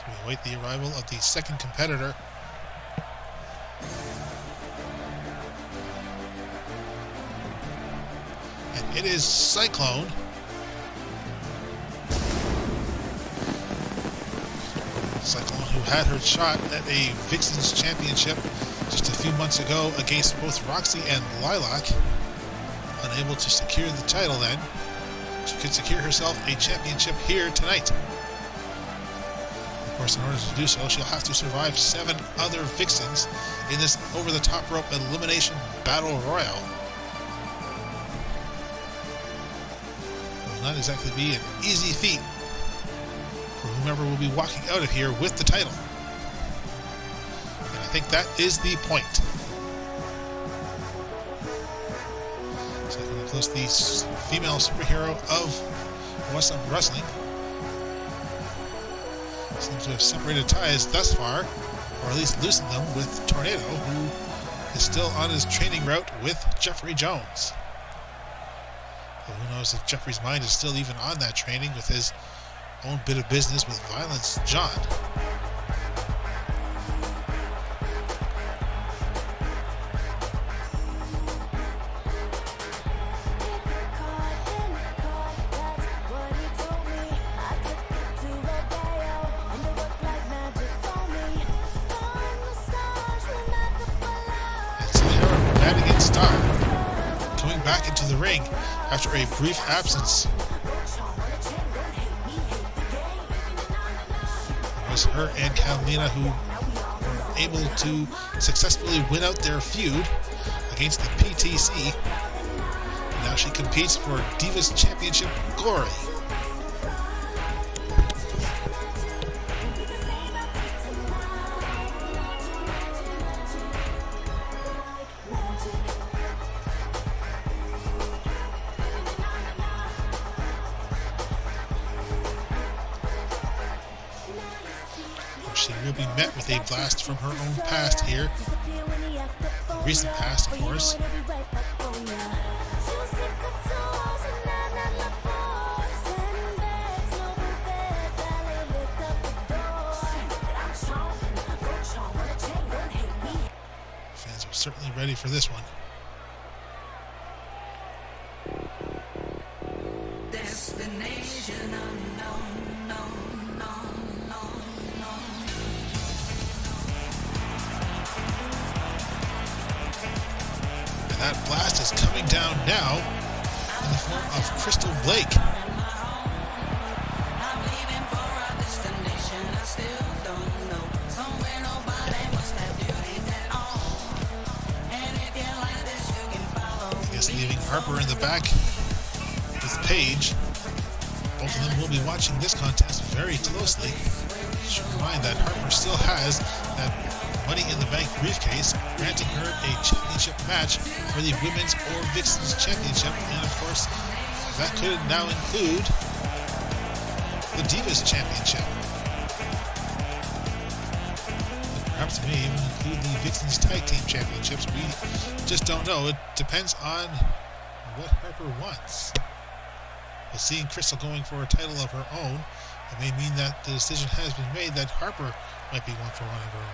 We await the arrival of the second competitor. And it is Cyclone. Cyclone, who had her shot at a VixXxen's Championship just a few months ago against both Roxie and Lilac. Unable to secure the title then. She could secure herself a championship here tonight. Of course, in order to do so, she'll have to survive 7 other VixXxens in this over-the-top rope elimination battle royal. It will not exactly be an easy feat for whomever will be walking out of here with the title. And I think that is the point. So I'm going to close the female superhero of Whassup Wrestling. Seems to have separated ties thus far, or at least loosened them with Tornado, who is still on his training route with Jeffrey Jones. But who knows if Jeffrey's mind is still even on that training with his own bit of business with Violence John. Madigan-Star coming back into the ring after a brief absence. It was her and Catalina who were able to successfully win out their feud against the PTC. Now she competes for Divas Championship glory. She will be met with a blast from her own past here. Recent past, of course. Fans are certainly ready for this one. Destination unknown. That blast is coming down now in the form of Krystal Blake. I guess leaving Harper in the back with Paige. Both of them will be watching this contest very closely. Should remind that Harper still has that Money in the Bank briefcase, granting her a championship match for the Women's or VixXxen's Championship, and of course, that could now include the Divas Championship. Perhaps it may even include the VixXxen's Tag Team Championships. We just don't know. It depends on what Harper wants. But seeing Krystal going for a title of her own, it may mean that the decision has been made that Harper might be one for one of her own.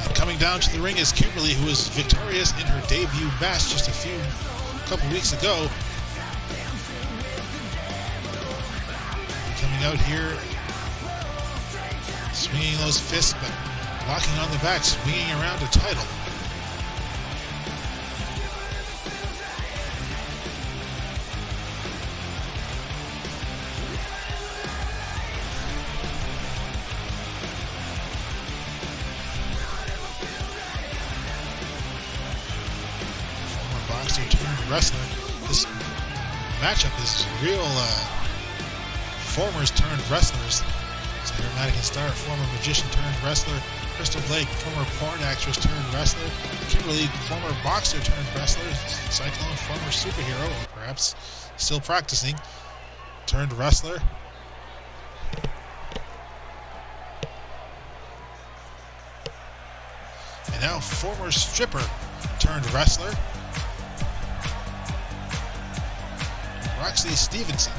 And coming down to the ring is Kimberly, who was victorious in her debut match just a couple weeks ago. Coming out here, swinging those fists, but blocking on the back, swinging around a title. Former boxer turned wrestler. This matchup is real formers turned wrestlers. Madigan-Star, former magician turned wrestler. Krystal Blake, former porn actress turned wrestler. Kimberly, former boxer turned wrestler. Cyclone, former superhero, or perhaps still practicing, turned wrestler. And now former stripper turned wrestler, Roxie Stevenson.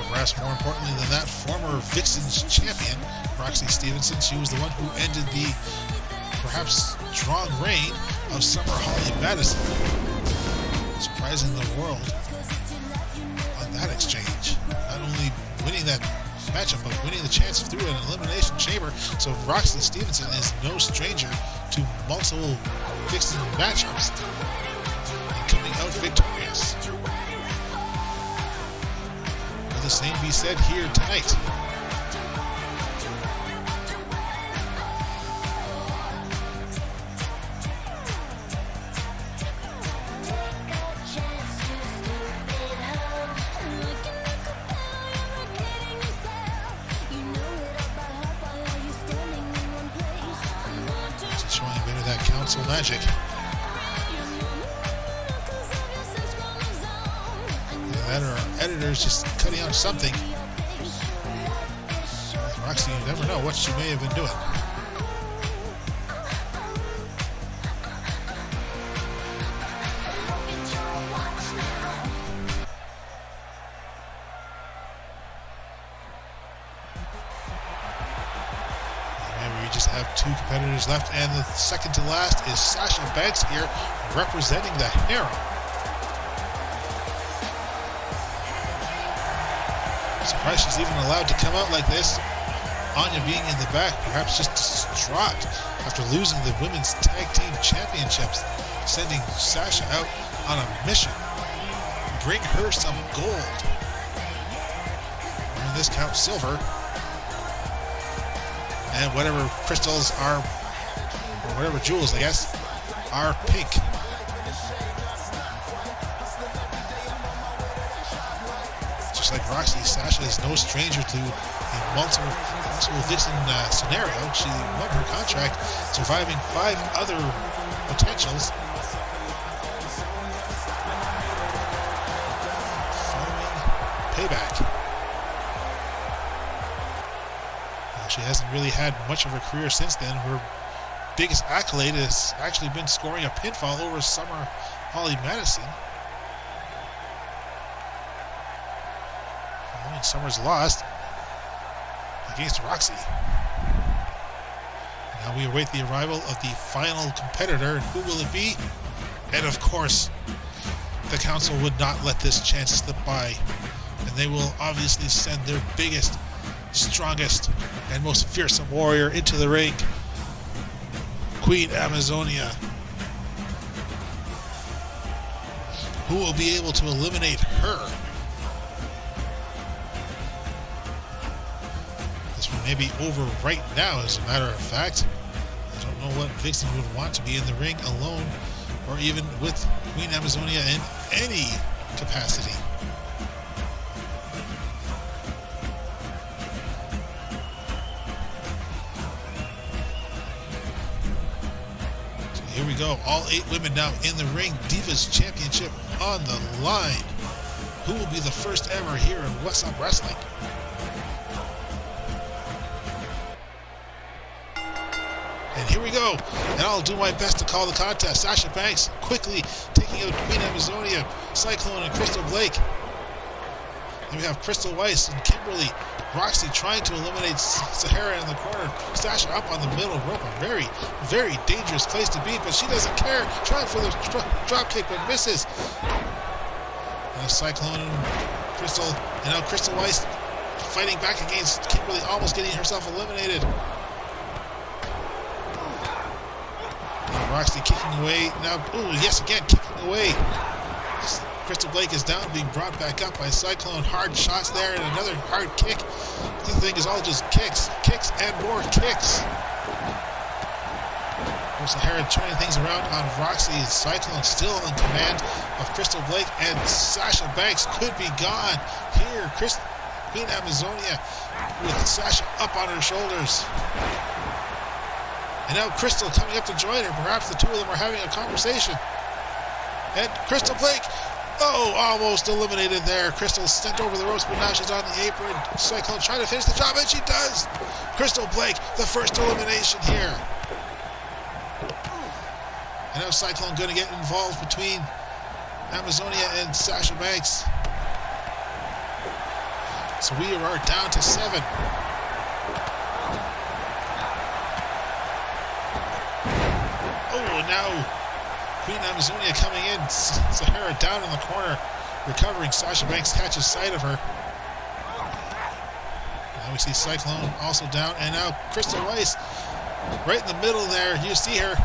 Perhaps more importantly than that, former VixXxen's champion, Roxie Stevenson. She was the one who ended the perhaps strong reign of Summer Holly Madison, surprising the world on that exchange. Not only winning that matchup, but winning the chance through an elimination chamber. So Roxie Stevenson is no stranger to multiple VixXxen matchups and coming out victorious. The same be said here tonight. Just showing a bit of that council magic. That or our editors just cutting out something. Roxie, you never know what she may have been doing. Remember, we just have two competitors left, and the second to last is Sasha Banks here, representing the Harem. Surprised she's even allowed to come out like this. Anya being in the back, perhaps just distraught after losing the Women's Tag Team Championships, sending Sasha out on a mission. Bring her some gold. In this count, silver. And whatever crystals are, or whatever jewels, I guess, are pink. Just like Roxie, Sasha is no stranger to the multiple VixXxen scenario. She won her contract, surviving 5 other potentials. Following payback. She hasn't really had much of a career since then. Her biggest accolade has actually been scoring a pinfall over Summer Holly Madison. Summer's lost against Roxie. Now we await the arrival of the final competitor, and who will it be? And of course, the council would not let this chance slip by, and they will obviously send their biggest, strongest, and most fearsome warrior into the ring, Queen Amazonia, who will be able to eliminate her. maybe over right now, as a matter of fact. I don't know what Vixen would want to be in the ring alone, or even with Queen Amazonia in any capacity. So here we go. All 8 women now in the ring. Divas Championship on the line. Who will be the first ever here in Whassup Wrestling? And here we go. And I'll do my best to call the contest. Sasha Banks quickly taking out Queen Amazonia, Cyclone, and Krystal Blake. Then we have Crystal Weisz and Kimberly. Roxie trying to eliminate Zahara in the corner. Sasha up on the middle rope. A very, very dangerous place to be, but she doesn't care. Trying for the drop kick, but misses. Now Cyclone and Krystal. And now Crystal Weisz fighting back against Kimberly, almost getting herself eliminated. Roxie kicking away. Now, ooh, yes, again, kicking away. Krystal Blake is down, being brought back up by Cyclone. Hard shots there, and another hard kick. The thing is all just kicks, and more kicks. Zahara turning things around on Roxie. Cyclone still in command of Krystal Blake, and Sasha Banks could be gone. Here, Queen Amazonia with Sasha up on her shoulders. And now Krystal coming up to join her. Perhaps the two of them are having a conversation. And Krystal Blake, almost eliminated there. Krystal sent over the ropes, but now she's on the apron. Cyclone trying to finish the job, and she does. Krystal Blake, the first elimination here. And now Cyclone going to get involved between Amazonia and Sasha Banks. So we are down to 7. And now Queen Amazonia coming in. Zahara down in the corner, recovering. Sasha Banks catches sight of her. Now we see Cyclone also down, and now Krystal Weisz right in the middle there. You see her.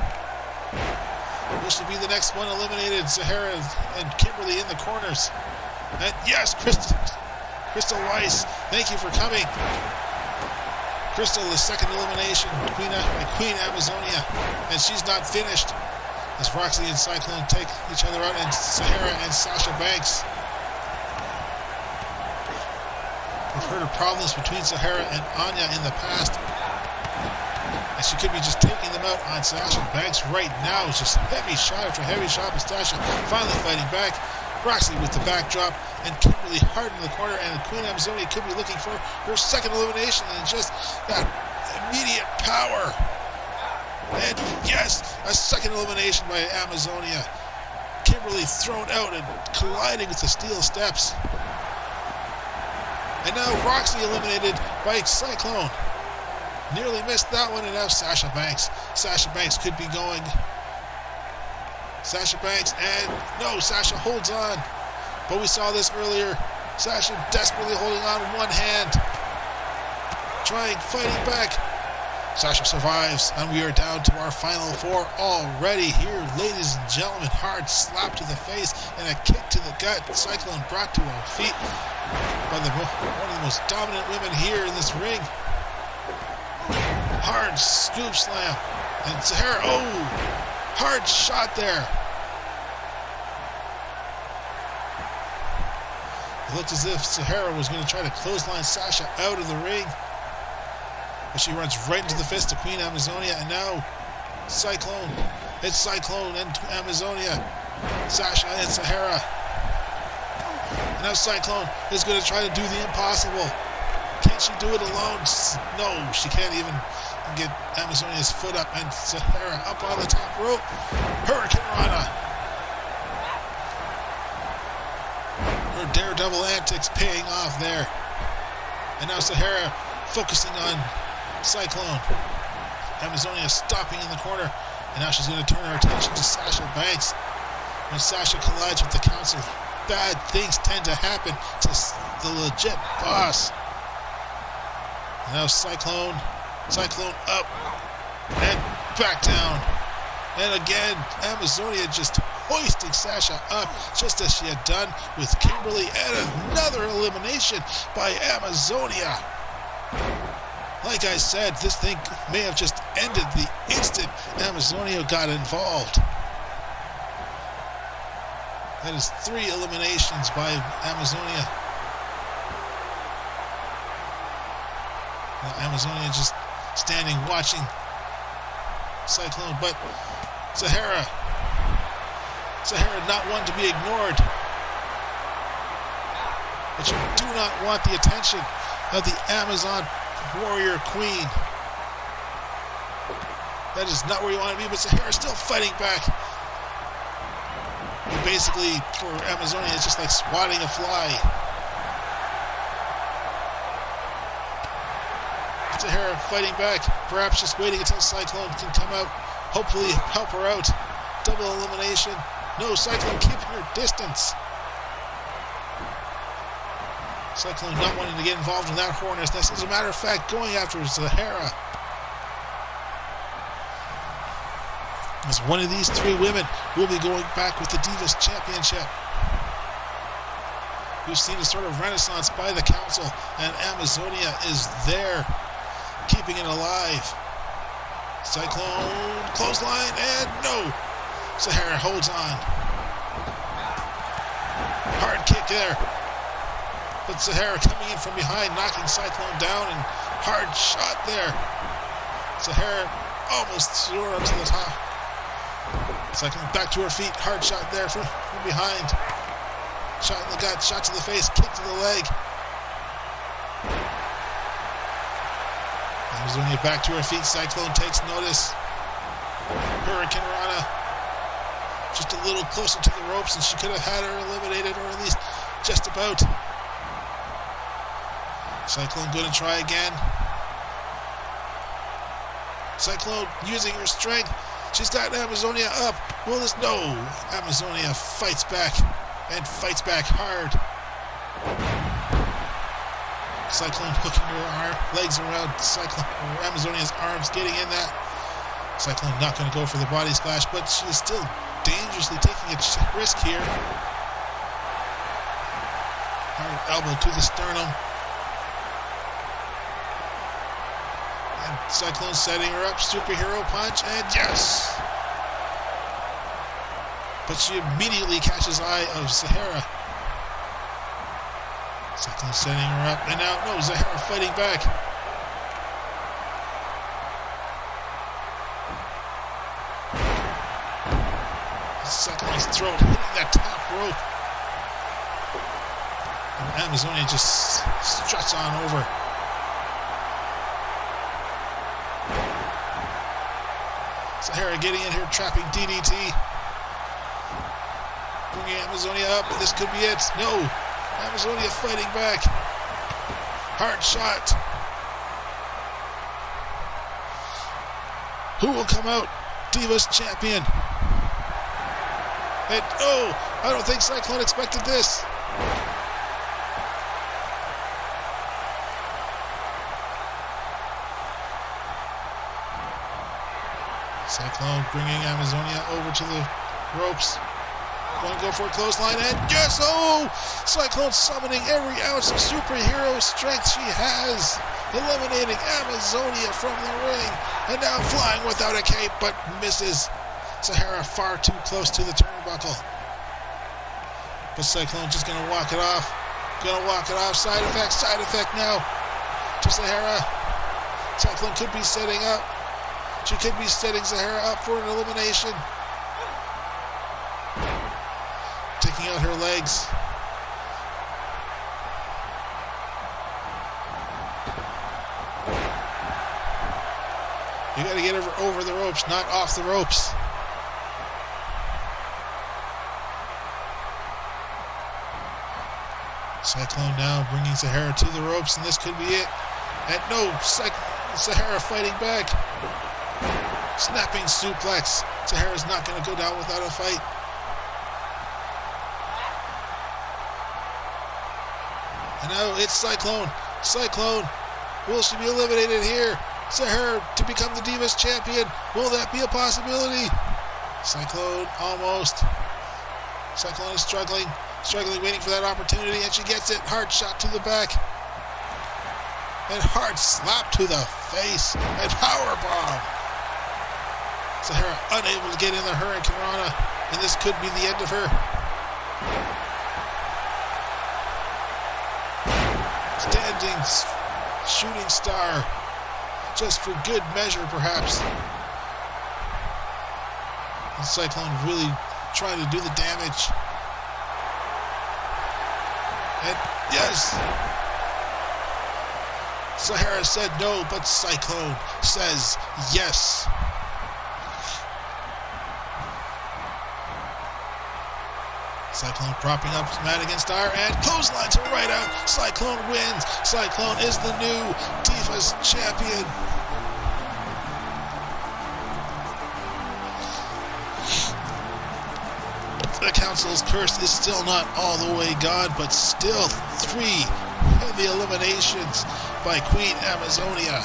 Will she be the next one eliminated? Zahara and Kimberly in the corners. And yes, Krystal Weisz, thank you for coming. Krystal, the second elimination, Queen Amazonia, and she's not finished as Roxie and Cyclone take each other out, and Zahara and Sasha Banks. We've heard of problems between Zahara and Anya in the past, and she could be just taking them out on Sasha Banks right now. It's just heavy shot after heavy shot, but Sasha finally fighting back. Roxie with the backdrop, and Kimberly hard in the corner, and Queen Amazonia could be looking for her second elimination, and just that immediate power. And yes, a second elimination by Amazonia. Kimberly thrown out and colliding with the steel steps. And now Roxie eliminated by Cyclone. Nearly missed that one, and now Sasha Banks. Sasha Banks could be going. Sasha Banks, and no, Sasha holds on. But we saw this earlier. Sasha desperately holding on with one hand. Fighting back. Sasha survives, and we are down to our final 4 already here, ladies and gentlemen. Hard slap to the face and a kick to the gut. Cyclone brought to her feet by one of the most dominant women here in this ring. Hard scoop slam. And Zahara, hard shot there. It looked as if Zahara was going to try to clothesline Sasha out of the ring. But she runs right into the fist of Queen Amazonia, and now Cyclone. It's Cyclone and Amazonia. Sasha and Zahara. And now Cyclone is going to try to do the impossible. Can she do it alone? No, she can't even get Amazonia's foot up, and Zahara up on the top rope. Hurricane Rana. Her daredevil antics paying off there. And now Zahara focusing on Cyclone. Amazonia stopping in the corner, and now she's going to turn her attention to Sasha Banks. When Sasha collides with the council, bad things tend to happen to the legit boss. And now Cyclone up and back down. And again, Amazonia just hoisting Sasha up, just as she had done with Kimberly, and another elimination by Amazonia. Like I said, this thing may have just ended the instant Amazonia got involved. That is 3 eliminations by Amazonia. Now, Amazonia just standing watching Cyclone, but Zahara not one to be ignored. But you do not want the attention of the Amazon Warrior Queen. That is not where you want to be, but Zahara still fighting back. And basically, for Amazonia, it's just like swatting a fly. Zahara fighting back, perhaps just waiting until Cyclone can come out, hopefully help her out. Double elimination. No, Cyclone keeping her distance. Cyclone not wanting to get involved in that hornet's nest. As a matter of fact, going after Zahara. As one of these 3 women will be going back with the Divas Championship. We've seen a sort of renaissance by the council, and Amazonia is there, keeping it alive. Cyclone, clothesline, and no! Zahara holds on. Hard kick there. But Zahara coming in from behind, knocking Cyclone down, and hard shot there. Zahara almost threw her up to the top. Cyclone back to her feet, hard shot there from behind. Shot in the gut, shot to the face, kick to the leg. Amazonia back to her feet, Cyclone takes notice. Hurricane Rana just a little closer to the ropes, and she could have had her eliminated, or at least just about. Cyclone going to try again. Cyclone using her strength. She's got Amazonia up. Will this? No. Amazonia fights back, and fights back hard. Cyclone hooking her legs around Amazonia's arms, getting in that. Cyclone not going to go for the body splash, but she is still dangerously taking a risk here. Hard elbow to the sternum. Cyclone setting her up, superhero punch, and yes! But she immediately catches eye of Zahara. Cyclone setting her up, and now, no, Zahara fighting back. Cyclone's throat hitting that top rope. And Amazonia just struts on over. Zahara getting in here, trapping DDT. Bringing Amazonia up. This could be it. No. Amazonia fighting back. Hard shot. Who will come out? Divas champion. And oh, I don't think Cyclone expected this. Cyclone bringing Amazonia over to the ropes. Going to go for a clothesline, and yes! Oh! Cyclone summoning every ounce of superhero strength she has, eliminating Amazonia from the ring, and now flying without a cape, but misses. Zahara far too close to the turnbuckle. But Cyclone just going to walk it off. Side effect now to Zahara. Cyclone could be setting up. She could be setting Zahara up for an elimination. Taking out her legs. You got to get her over the ropes, not off the ropes. Cyclone now bringing Zahara to the ropes, and this could be it. And no, Zahara fighting back. Snapping suplex. Zahara's not going to go down without a fight. And now it's Cyclone. Cyclone. Will she be eliminated here? Zahara to become the Divas champion. Will that be a possibility? Cyclone almost. Cyclone is struggling, waiting for that opportunity, and she gets it. Hard shot to the back. And hard slap to the face. And powerbomb. Zahara unable to get in the Hurricane Rana. And this could be the end of her. Standing shooting star. Just for good measure, perhaps. And Cyclone really trying to do the damage. And yes! Zahara said no, but Cyclone says yes. Cyclone propping up Madigan-Star and clothesline to right out. Cyclone wins. Cyclone is the new Divas champion. The council's curse is still not all the way gone, but still 3 in the eliminations by Queen Amazonia.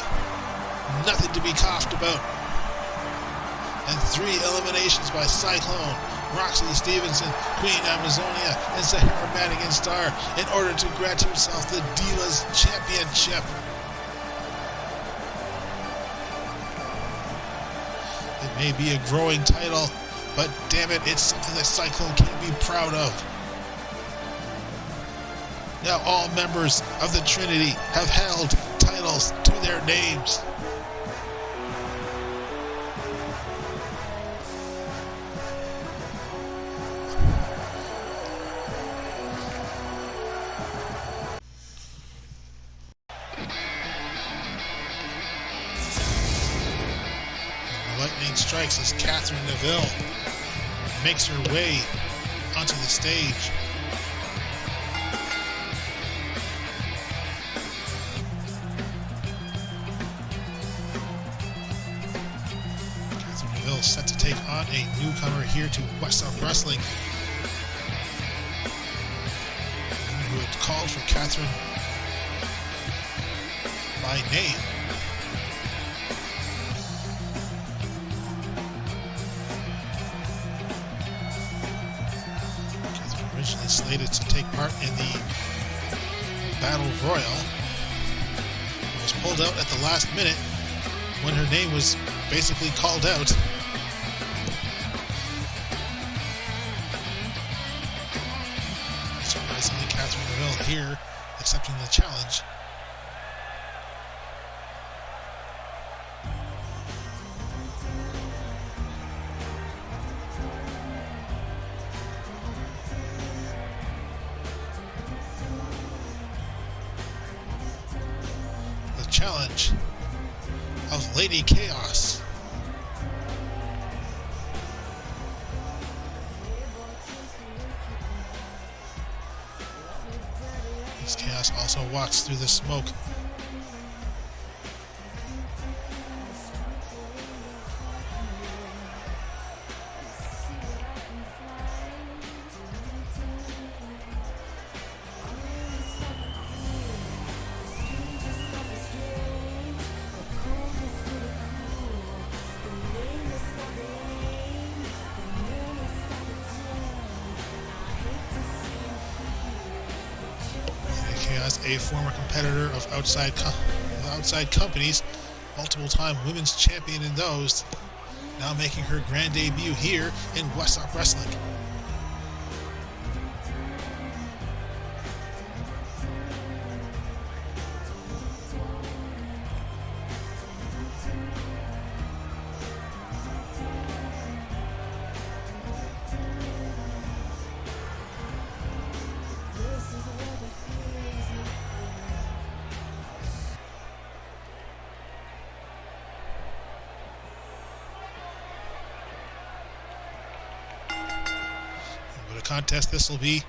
Nothing to be coughed about. And 3 eliminations by Cyclone, Roxie, Stevenson, Queen Amazonia, and Zahara Madigan-Star in order to grant himself the Divas Championship. It may be a growing title, but damn it, it's something that Cyclone can be proud of. Now all members of the Trinity have held titles to their names. And the lightning strikes as Neville makes her way onto the stage. Neville set to take on a newcomer here to Whassup Wrestling, who had called for Catherine by name. Originally slated to take part in the Battle Royal, was pulled out at the last minute when her name was basically called out. Surprisingly, Catherine Neville here accepting the challenge. Challenge of Lady Chaos. This Chaos also walks through the smoke. A former competitor of outside companies, multiple-time women's champion in those, now making her grand debut here in Whassup Wrestling. Contest this will be.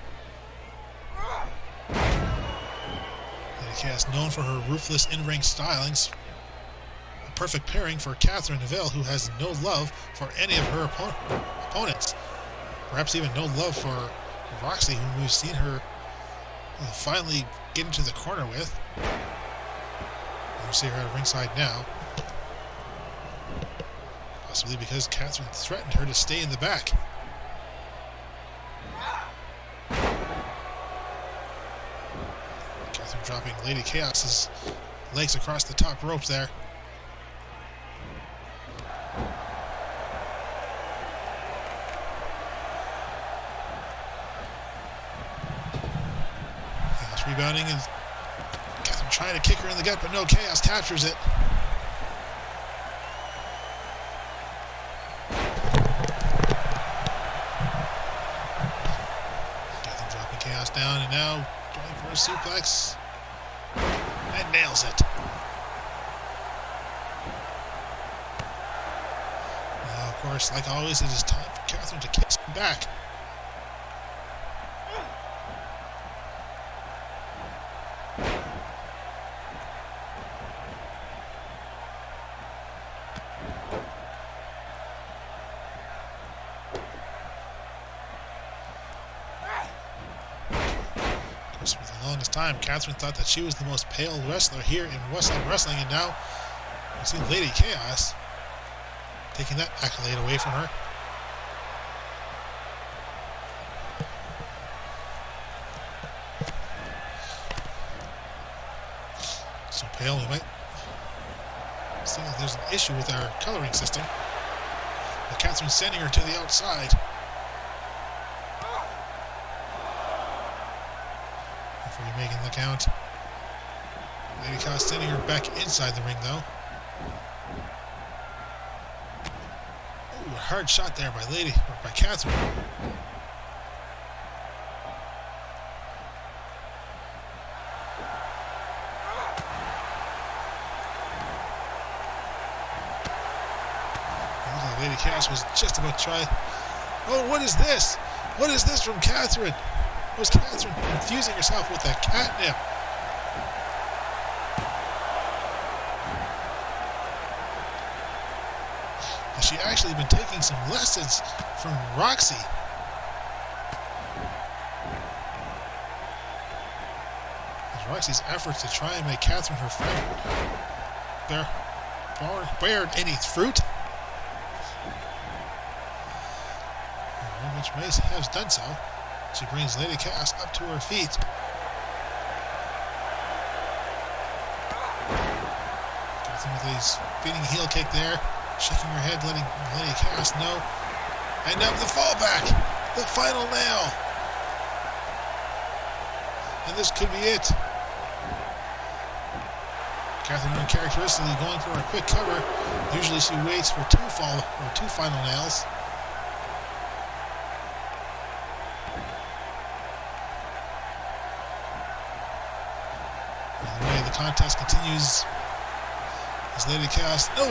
Lady Chaos, known for her ruthless in-ring stylings, a perfect pairing for Catherine Neville, who has no love for any of her opponents, perhaps even no love for Roxie, whom we've seen her finally get into the corner with. You see her at ringside now, possibly because Catherine threatened her to stay in the back. Dropping Lady Chaos's legs across the top ropes there. Chaos rebounding and Catherine trying to kick her in the gut, but no, Chaos captures it. Catherine dropping Chaos down and now going for a suplex. And nails it. Now, of course, like always, it is time for Catherine to kick him back. For the longest time, Catherine thought that she was the most pale wrestler here in Whassup Wrestling, and now we see Lady Chaos taking that accolade away from her. So pale, we might see that there's an issue with our coloring system. But Catherine's sending her to the outside. Before you're making the count. Lady Chaos sending her back inside the ring, though. Ooh, a hard shot there by Catherine. Lady Chaos was just about to try. Oh, what is this? What is this from Catherine? Was Catherine confusing herself with that catnip? Has she actually been taking some lessons from Roxie? As Roxie's efforts to try and make Catherine her friend bear any fruit? Which Weisz has done so. She brings Lady Chaos up to her feet. Catherine with a spinning heel kick there, shaking her head, letting Lady Chaos know. And now the fallback, the final nail. And this could be it. Catherine uncharacteristically going for a quick cover. Usually she waits for two final nails. Contest continues as Lady Chaos. No!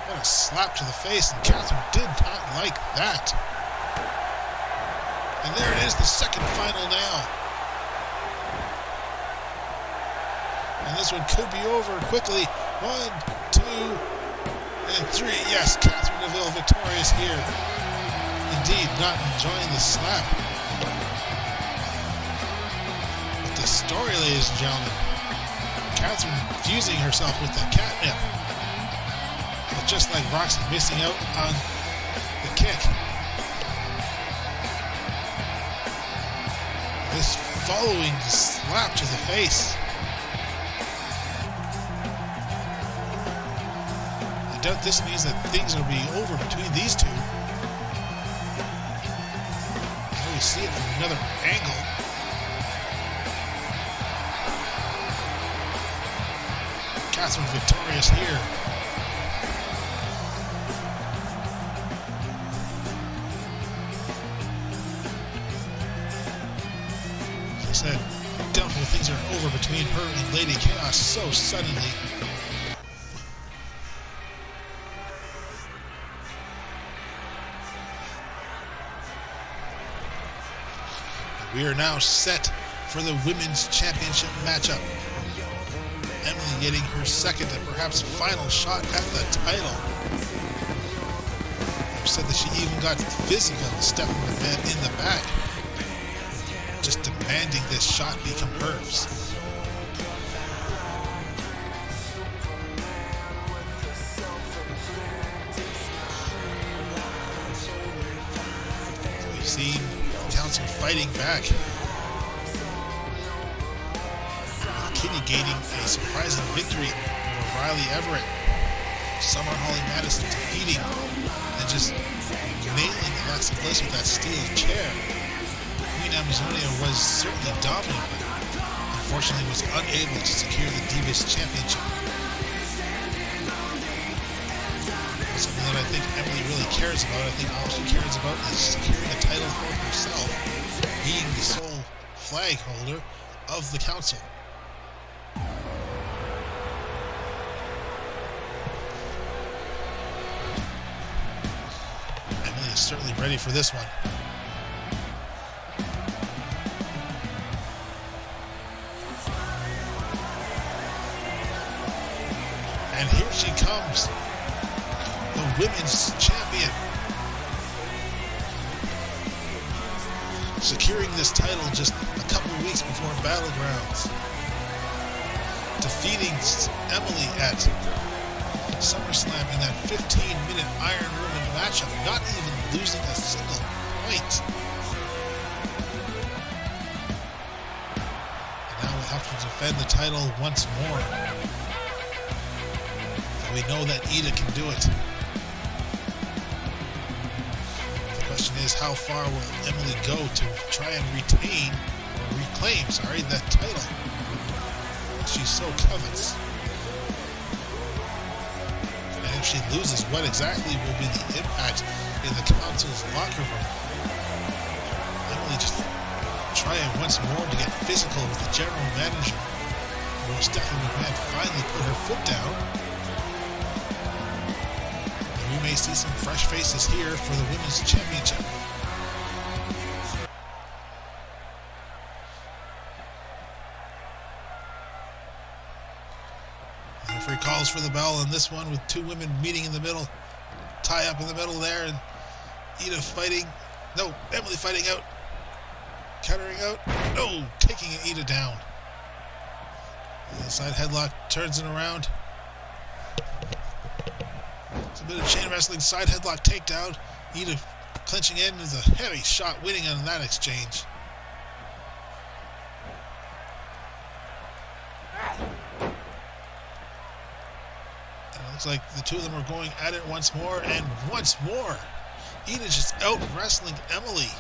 What a slap to the face, and Catherine did not like that. And there it is, the second final nail. And this one could be over quickly. 1, 2, and 3. Yes, Catherine Neville victorious here. Indeed, not enjoying the slap. The story, ladies and gentlemen. Catherine fusing herself with the catnip. But just like Roxie missing out on the kick. This following slap to the face. I doubt this means that things will be over between these two. Now we see it from another angle. Catherine victorious here. As I said, doubtful things are over between her and Lady Chaos so suddenly. We are now set for the Women's Championship matchup. Emily getting her second and perhaps final shot at the title. I've said that she even got physical with stepping her man in the back. Just demanding this shot become hers. We've seen Council fighting back. kitty-gating a surprising victory over Riley Everett. Summer Holly Madison defeating and just nailing Alexa Bliss with that steel chair. Queen Amazonia was certainly dominant, but unfortunately was unable to secure the Divas Championship. Something that I think Emily really cares about. I think all she cares about is securing a title for herself, being the sole flag holder of the council. Emily is certainly ready for this one. And here she comes, the women's champion, securing this title just a couple of weeks before Battlegrounds, defeating Emily at SummerSlam in that 15-minute Iron Woman matchup, not even losing a single point. And now we'll have to defend the title once more. And we know that Iida can do it. The question is, how far will Emily go to try and reclaim that title that she so covets? And if she loses, what exactly will be the impact in the council's locker room? Emily just trying once more to get physical with the general manager, where Stephanie McMahon finally put her foot down. We may see some fresh faces here for the Women's Championship. The referee calls for the bell on this one, with two women meeting in the middle. Tie up in the middle there, and Iida fighting. No, Emily fighting out. Countering out. No, taking Iida down. The side headlock turns it around. It's a bit of chain wrestling, side headlock takedown. Iida clinching in is a heavy shot, winning on that exchange. And it looks like the two of them are going at it once more, and once more. Iida just out wrestling Emily.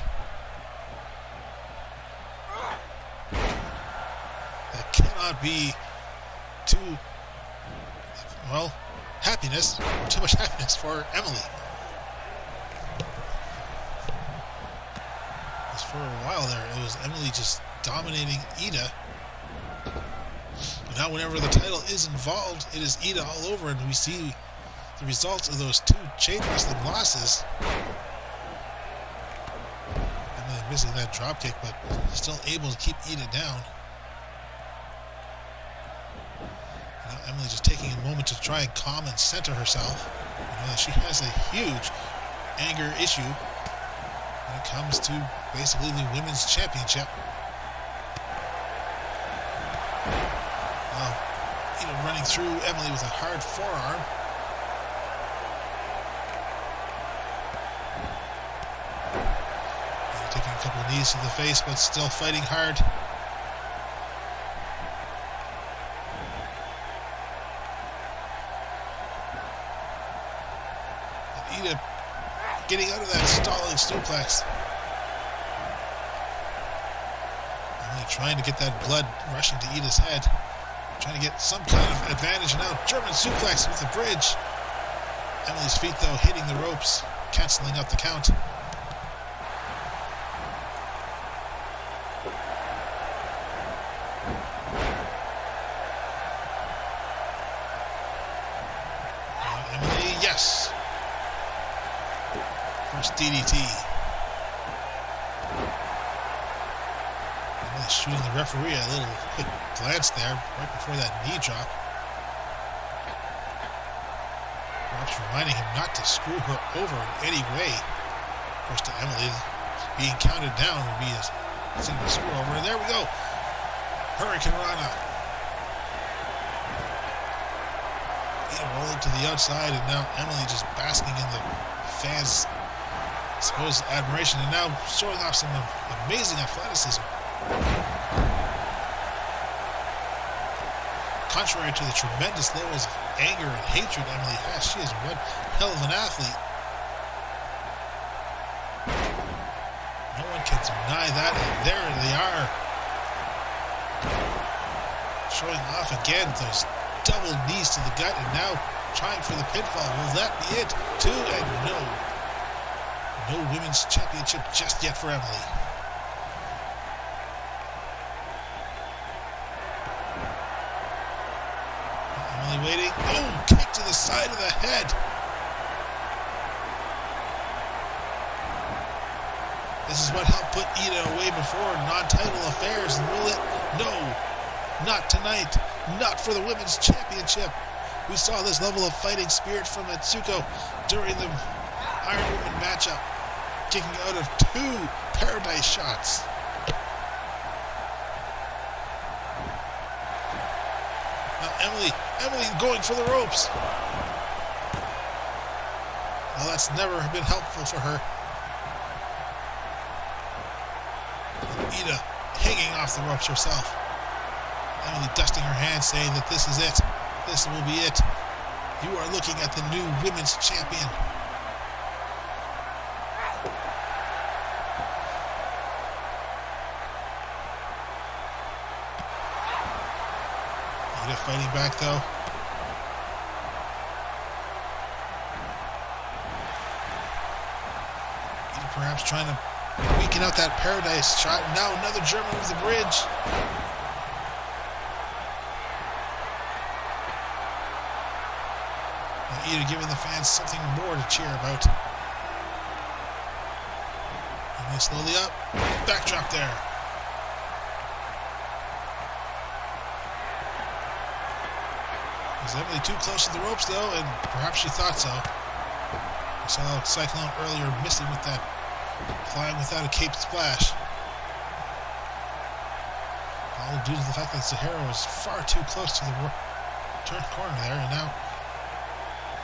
That cannot be too, well, happiness, too much happiness for Emily. Because for a while there, it was Emily just dominating Iida. But now whenever the title is involved, it is Iida all over, and we see the results of those two chain wrestling losses. Emily missing that dropkick, but still able to keep Iida down. Emily just taking a moment to try and calm and center herself. She has a huge anger issue when it comes to basically the Women's Championship. Running through Emily with a hard forearm. Taking a couple of knees to the face, but still fighting hard. Iida getting out of that stalling suplex. Emily trying to get that blood rushing to Iida's head. Trying to get some kind of advantage. Now German suplex with the bridge. Emily's feet, though, hitting the ropes, canceling out the count. Emily, yes. First DDT. Emily shooting the referee a little quick glance there right before that knee drop. Perhaps reminding him not to screw her over in any way. Of course, to Emily, being counted down would be a single screw over. And there we go. Hurricane Rana. Rolling to the outside, and now Emily just basking in the fans' supposed admiration, and now showing off some amazing athleticism. Contrary to the tremendous levels of anger and hatred Emily has, she is one hell of an athlete. No one can deny that, and there they are. Showing off again those double knees to the gut, and now trying for the pinfall. Will that be it? 2 and no. No women's championship just yet for Emily. Emily waiting. Oh, kick to the side of the head. This is what helped put Iida away before non-title affairs, and will it? No. Not tonight. Not for the Women's Championship. We saw this level of fighting spirit from Etsuko during the Iron Woman matchup, kicking out of 2 paradise shots. Now Emily going for the ropes. Well, that's never been helpful for her. Iida hanging off the ropes herself. Emily dusting her hands, saying that this is it. This will be it. You are looking at the new women's champion. Iida fighting back though. Iida perhaps trying to weaken out that paradise shot. Now another German with the bridge. Iida giving the fans something more to cheer about. And they slowly up. Backdrop there. Is Emily too close to the ropes though? And perhaps she thought so. We saw Cyclone earlier missing with that flying without a cape splash. All due to the fact that Zahara was far too close to the turn corner there, and now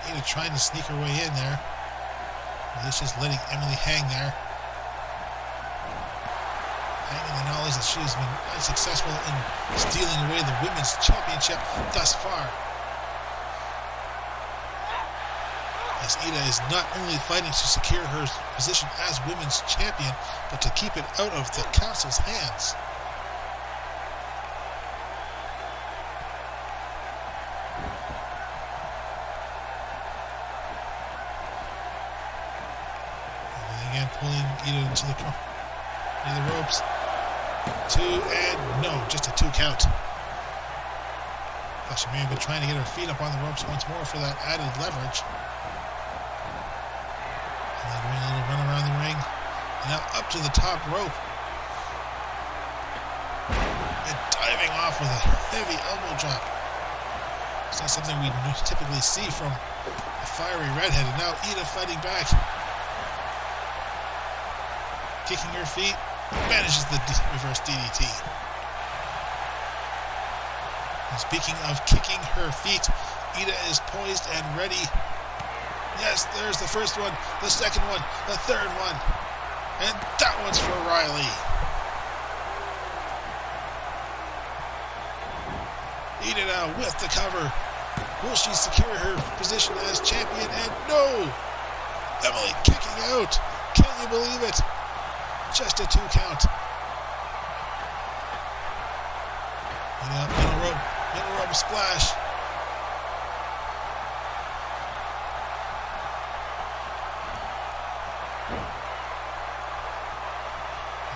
Iida trying to sneak her way in there. Bliss just letting Emily hang there. Hanging the knowledge that she has been unsuccessful in stealing away the women's championship thus far. As Iida is not only fighting to secure her position as women's champion, but to keep it out of the council's hands. Pulling Iida into the ropes. 2 and no, just a 2 count. Thought she may have been trying to get her feet up on the ropes once more for that added leverage. And then doing a little run around the ring. And now up to the top rope. And diving off with a heavy elbow drop. It's not something we typically see from a fiery redhead. And now Iida fighting back. Kicking her feet, manages the reverse DDT. And speaking of kicking her feet, Iida is poised and ready. Yes, there's the first one, the second one, the third one, and that one's for Riley. Iida now with the cover. Will she secure her position as champion? And no! Emily kicking out. Can you believe it? Just a 2 count. And middle rope splash.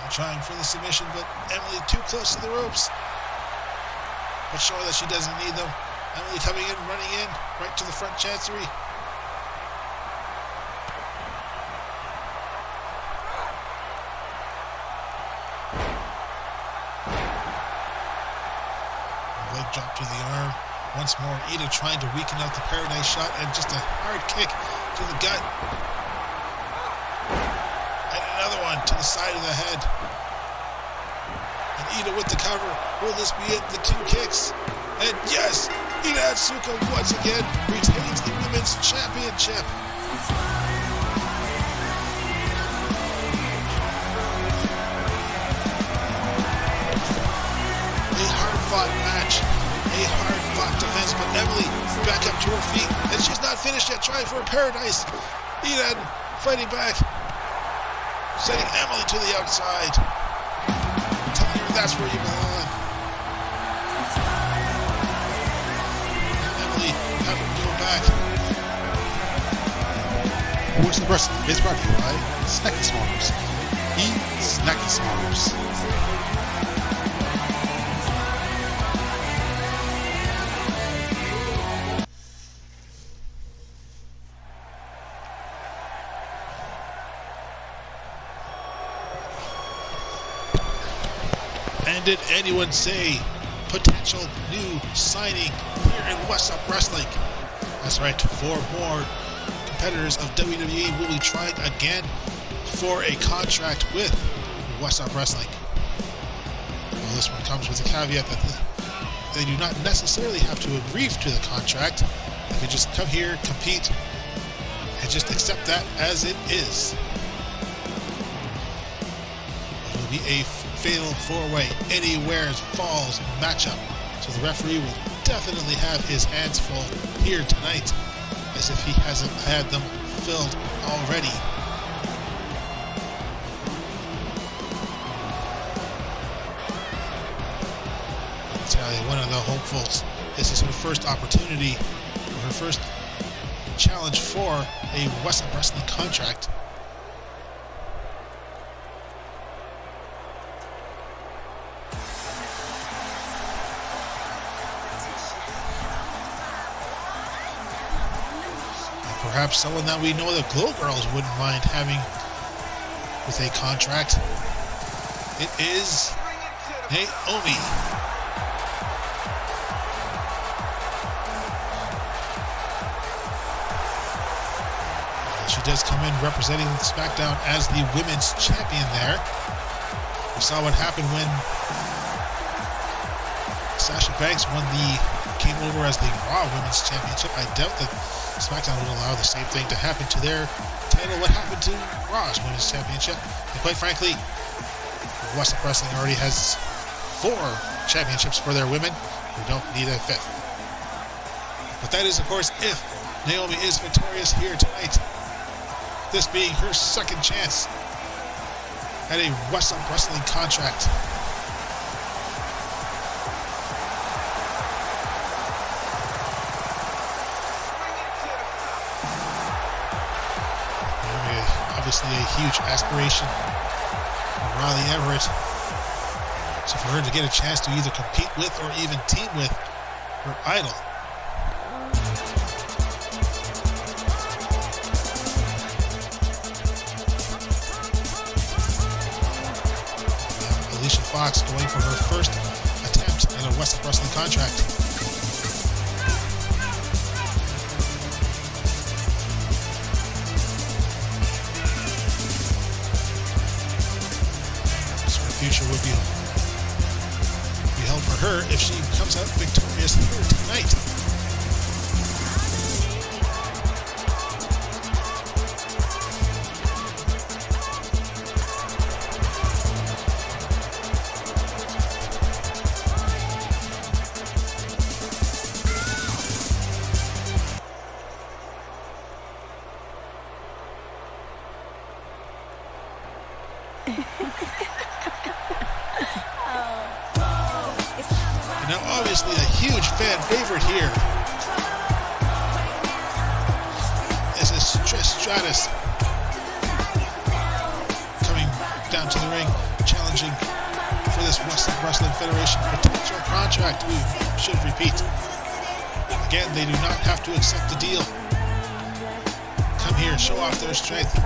Now trying for the submission, but Emily too close to the ropes. But showing that she doesn't need them. Emily coming in, running in, right to the front chancery. Drop to the arm. Once more, Iida trying to weaken out the paradise shot, and just a hard kick to the gut. And another one to the side of the head. And Iida with the cover. Will this be it? The 2 kicks. And yes, Iida Atsuko once again retains the women's championship. A hard-fought match. A hard-fought defense, but Emily back up to her feet, and she's not finished yet, trying for a paradise. Iida fighting back, sending Emily to the outside, telling her that's where you belong. Emily having to go back. Whassup Wrestling is brought to you by Snacky S'mores. Eat Snacky S'mores. And did anyone say potential new signing here in Whassup Wrestling? That's right, 4 more competitors of WWE will be trying again for a contract with Whassup Wrestling. Well, this one comes with a caveat that they do not necessarily have to agree to the contract. They can just come here, compete, and just accept that as it is. It will be a fatal 4-way anywhere falls matchup, so the referee will definitely have his hands full here tonight, as if he hasn't had them filled already. I'll tell you, one of the hopefuls, this is her first opportunity, her first challenge for a Whassup Wrestling contract. Perhaps someone that we know the Glow Girls wouldn't mind having with a contract. It is Naomi. She does come in representing SmackDown as the women's champion there. We saw what happened when Sasha Banks came over as the Raw Women's Championship. I doubt that SmackDown would allow the same thing to happen to their title. What happened to Raw's Women's Championship? And quite frankly, Whassup Wrestling already has 4 championships for their women. We don't need a 5th. But that is, of course, if Naomi is victorious here tonight. This being her second chance at a Whassup Wrestling contract. Obviously a huge aspiration for Riley Everett. So for her to get a chance to either compete with or even team with her idol. Alicia Fox going for her first attempt at a Whassup Wrestling contract. Future would be held for her if she comes out victorious here tonight. Obviously a huge fan favorite here. This is Trish Stratus coming down to the ring, challenging for this Whassup Wrestling Federation potential contract. We should repeat. Again, they do not have to accept the deal. Come here, show off their strength.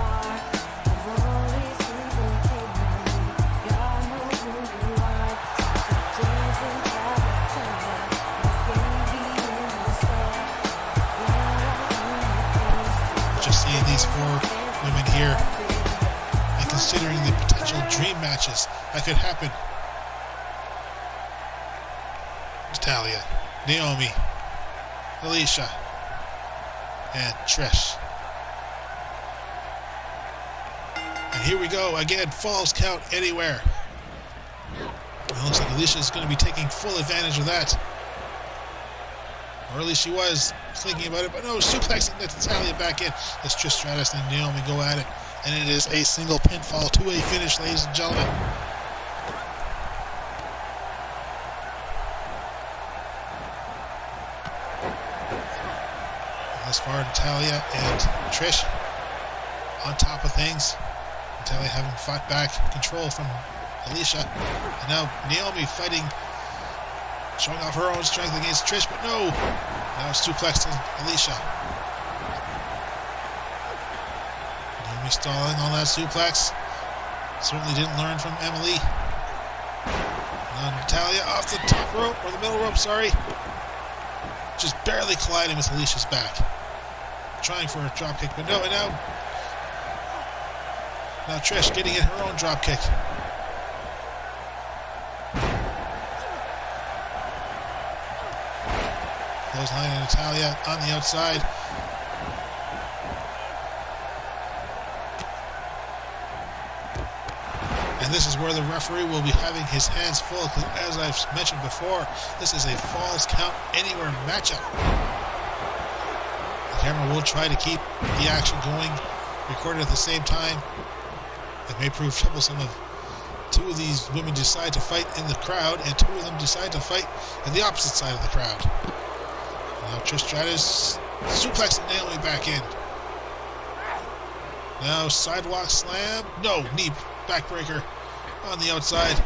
These 4 women here, and considering the potential dream matches that could happen. Natalya, Naomi, Alicia, and Trish. And here we go again, falls count anywhere. It looks like Alicia is going to be taking full advantage of that. Or at least she was thinking about it, but no, suplexing Natalya back in. As Trish Stratus and Naomi go at it. And it is a single pinfall to a finish, ladies and gentlemen. Thus far, Natalya and Trish on top of things. Natalya having fought back control from Alicia. And now Naomi fighting, showing off her own strength against Trish, but no! Now suplex to Alicia. Naomi stalling on that suplex. Certainly didn't learn from Emily. Now Natalya off the top rope, or the middle rope, sorry. Just barely colliding with Alicia's back. Trying for a drop kick, but no, and now Trish getting in her own drop kick. Clothesline and Natalya on the outside. And this is where the referee will be having his hands full, because as I've mentioned before, this is a Falls Count Anywhere matchup. The camera will try to keep the action going, recorded at the same time. It may prove troublesome if two of these women decide to fight in the crowd, and two of them decide to fight in the opposite side of the crowd. Now Trish Stratus suplexing Naomi back in. Now sidewalk slam. No, knee backbreaker on the outside.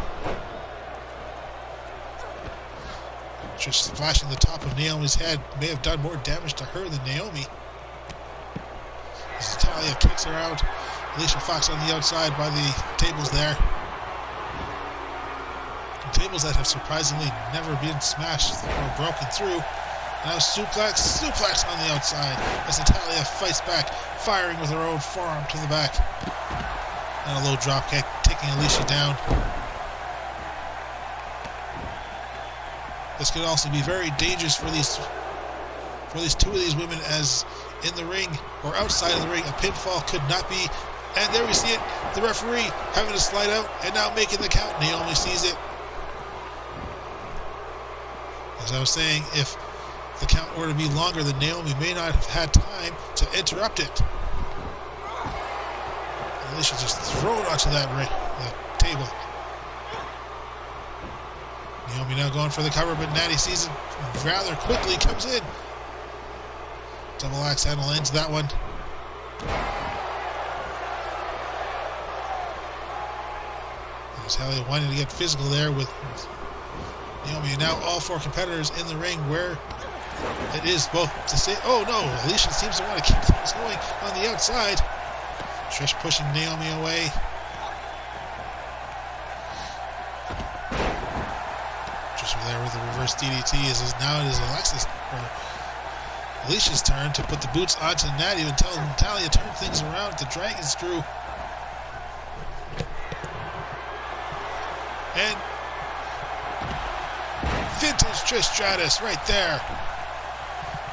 Trish flashing the top of Naomi's head. May have done more damage to her than Naomi. As Natalya kicks her out. Alicia Fox on the outside by the tables there. The tables that have surprisingly never been smashed or broken through. Now suplex on the outside as Natalya fights back, firing with her own forearm to the back. And a low drop kick, taking Alicia down. This could also be very dangerous for these two of these women, as in the ring or outside of the ring, a pinfall could not be. And there we see it, the referee having to slide out and now making the count. Naomi sees it. As I was saying, if the count were to be longer, then Naomi may not have had time to interrupt it. And Alicia just thrown onto that table. Naomi now going for the cover, but Natty sees it rather quickly, comes in. Double axe handle ends that one. Natalya wanting to get physical there with Naomi, and now all four competitors in the ring, where it is both to say, oh no, Alicia seems to want to keep things going on the outside. Trish pushing Naomi away. Trish there with the reverse DDT. Now it is Alicia's turn to put the boots onto Natty until Natalya turns things around with the dragon screw. And vintage Trish Stratus right there.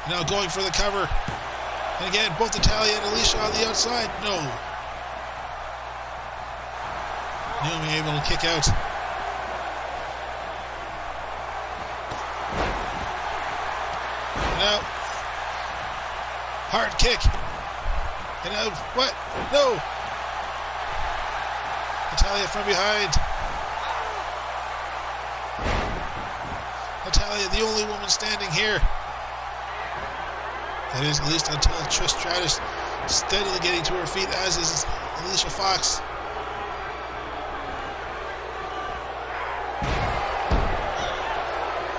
Now going for the cover. And again, both Natalya and Alicia on the outside. No. Naomi able to kick out. Now, hard kick. And now, what? No. Natalya from behind. Natalya, the only woman standing here. That is, at least until Trish Stratus steadily getting to her feet, as is Alicia Fox.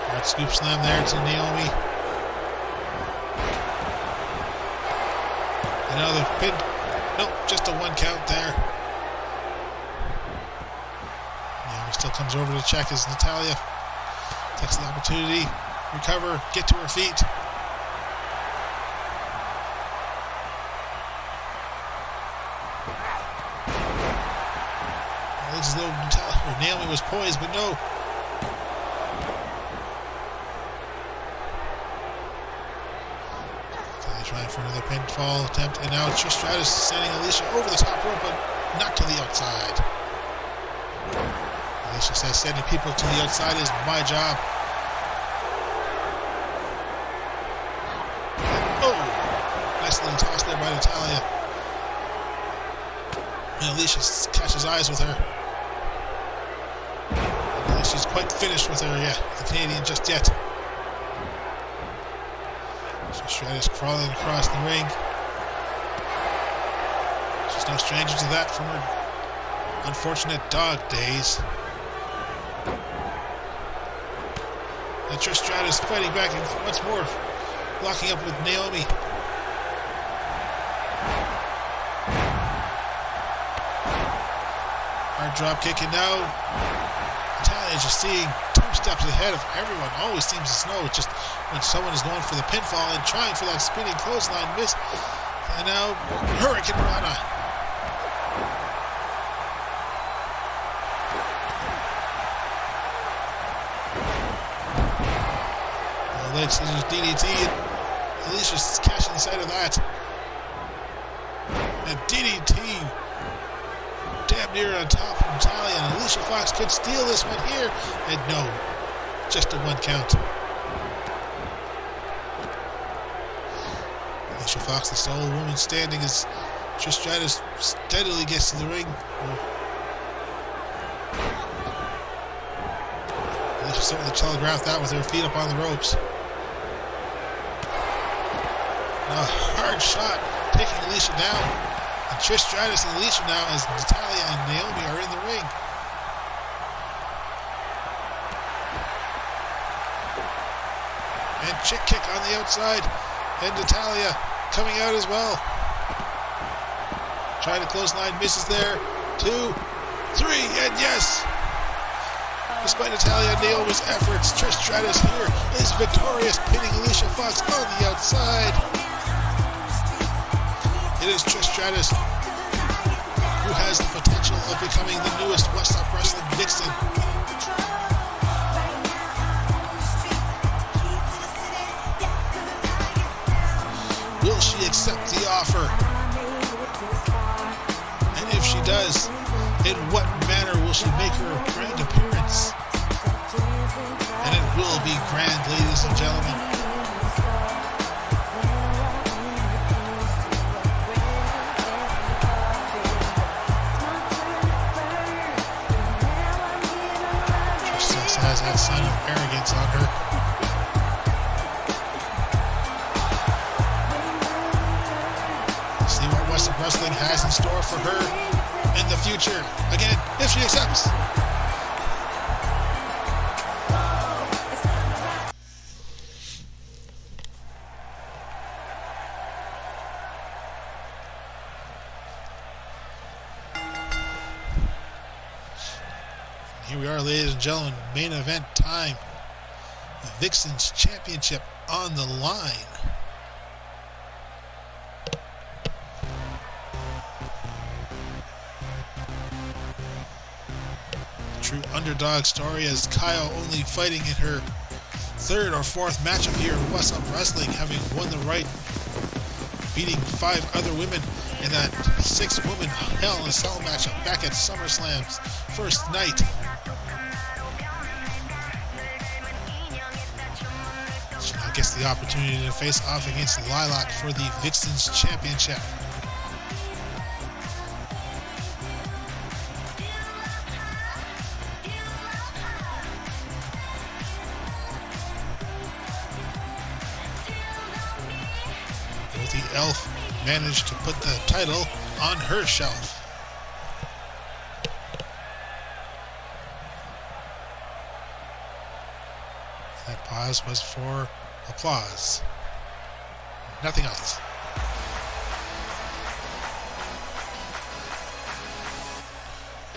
Hard scoop slam there to Naomi. Another pin. Nope, just a one count there. Naomi still comes over to check as Natalya takes the opportunity, recover, get to her feet. It looks as though Naomi was poised, but no. Trying for another pinfall attempt, and now Trish Stratus sending Alicia over the top rope, but not to the outside. Alicia says sending people to the outside is my job. And Alicia catches eyes with her. And she's quite finished with her, the Canadian just yet. So Stratus crawling across the ring. She's no stranger to that from her unfortunate dog days. And Trish Stratus fighting back and once more locking up with Naomi. Hard drop kick, and now Natalia just seeing 2 steps ahead of everyone. Always seems to snow just when someone is going for the pinfall and trying for that spinning clothesline miss. And now Hurricane Rana. Leg scissors DDT, and Alicia's cashing inside of that. And DDT damn near on top of Natalia, and Alicia Fox could steal this one here, and no, just a 1 count. Alicia Fox, the sole woman standing, as Trish Stratus steadily gets to the ring. Alicia certainly telegraphed that with her feet up on the ropes. A hard shot taking Alicia down. And Trish Stratus and Alicia now as Natalia and Naomi are in the ring. And chick kick on the outside. And Natalia coming out as well. Trying to clothesline, misses there. 2, 3, and yes! Despite Natalia and Naomi's efforts, Trish Stratus here is victorious, pinning Alicia Fox on the outside. It is Trish Stratus who has the potential of becoming the newest Whassup Wrestling Vixen. Will she accept the offer? And if she does, in what manner will she make her grand appearance? And it will be grand, ladies and gentlemen. Has that sign of arrogance on her. See what Whassup Wrestling has in store for her in the future. Again, if she accepts. Here we are, ladies and gentlemen, main event time. The Vixen's Championship on the line. True underdog story, as Kaio only fighting in her 3rd or 4th matchup here in Whassup Wrestling, having won the right, beating 5 other women in that 6-woman Hell in a Cell matchup back at Summerslam's first night. She now gets the opportunity to face off against Lilac for the Vixen's Championship. The elf managed to put the title on her shelf. That pause was for applause. Nothing else.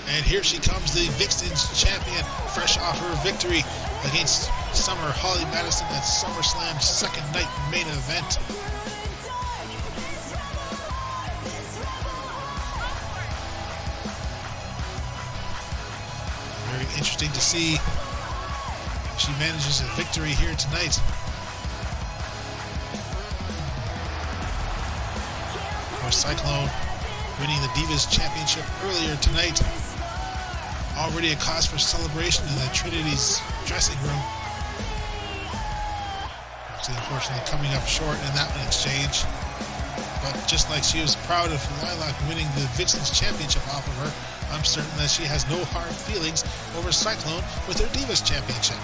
And here she comes, the Vixen's champion, fresh off her victory against Summer Holly Madison at SummerSlam's second night main event. Very interesting to see if she manages a victory here tonight. Of course, Cyclone winning the Divas Championship earlier tonight. Already a cause for celebration in the Trinity's dressing room. Actually, unfortunately, coming up short in that one exchange. but just like she was proud of Lilac winning the VixXxen's championship off of her, I'm certain that she has no hard feelings over Cyclone with her Divas championship.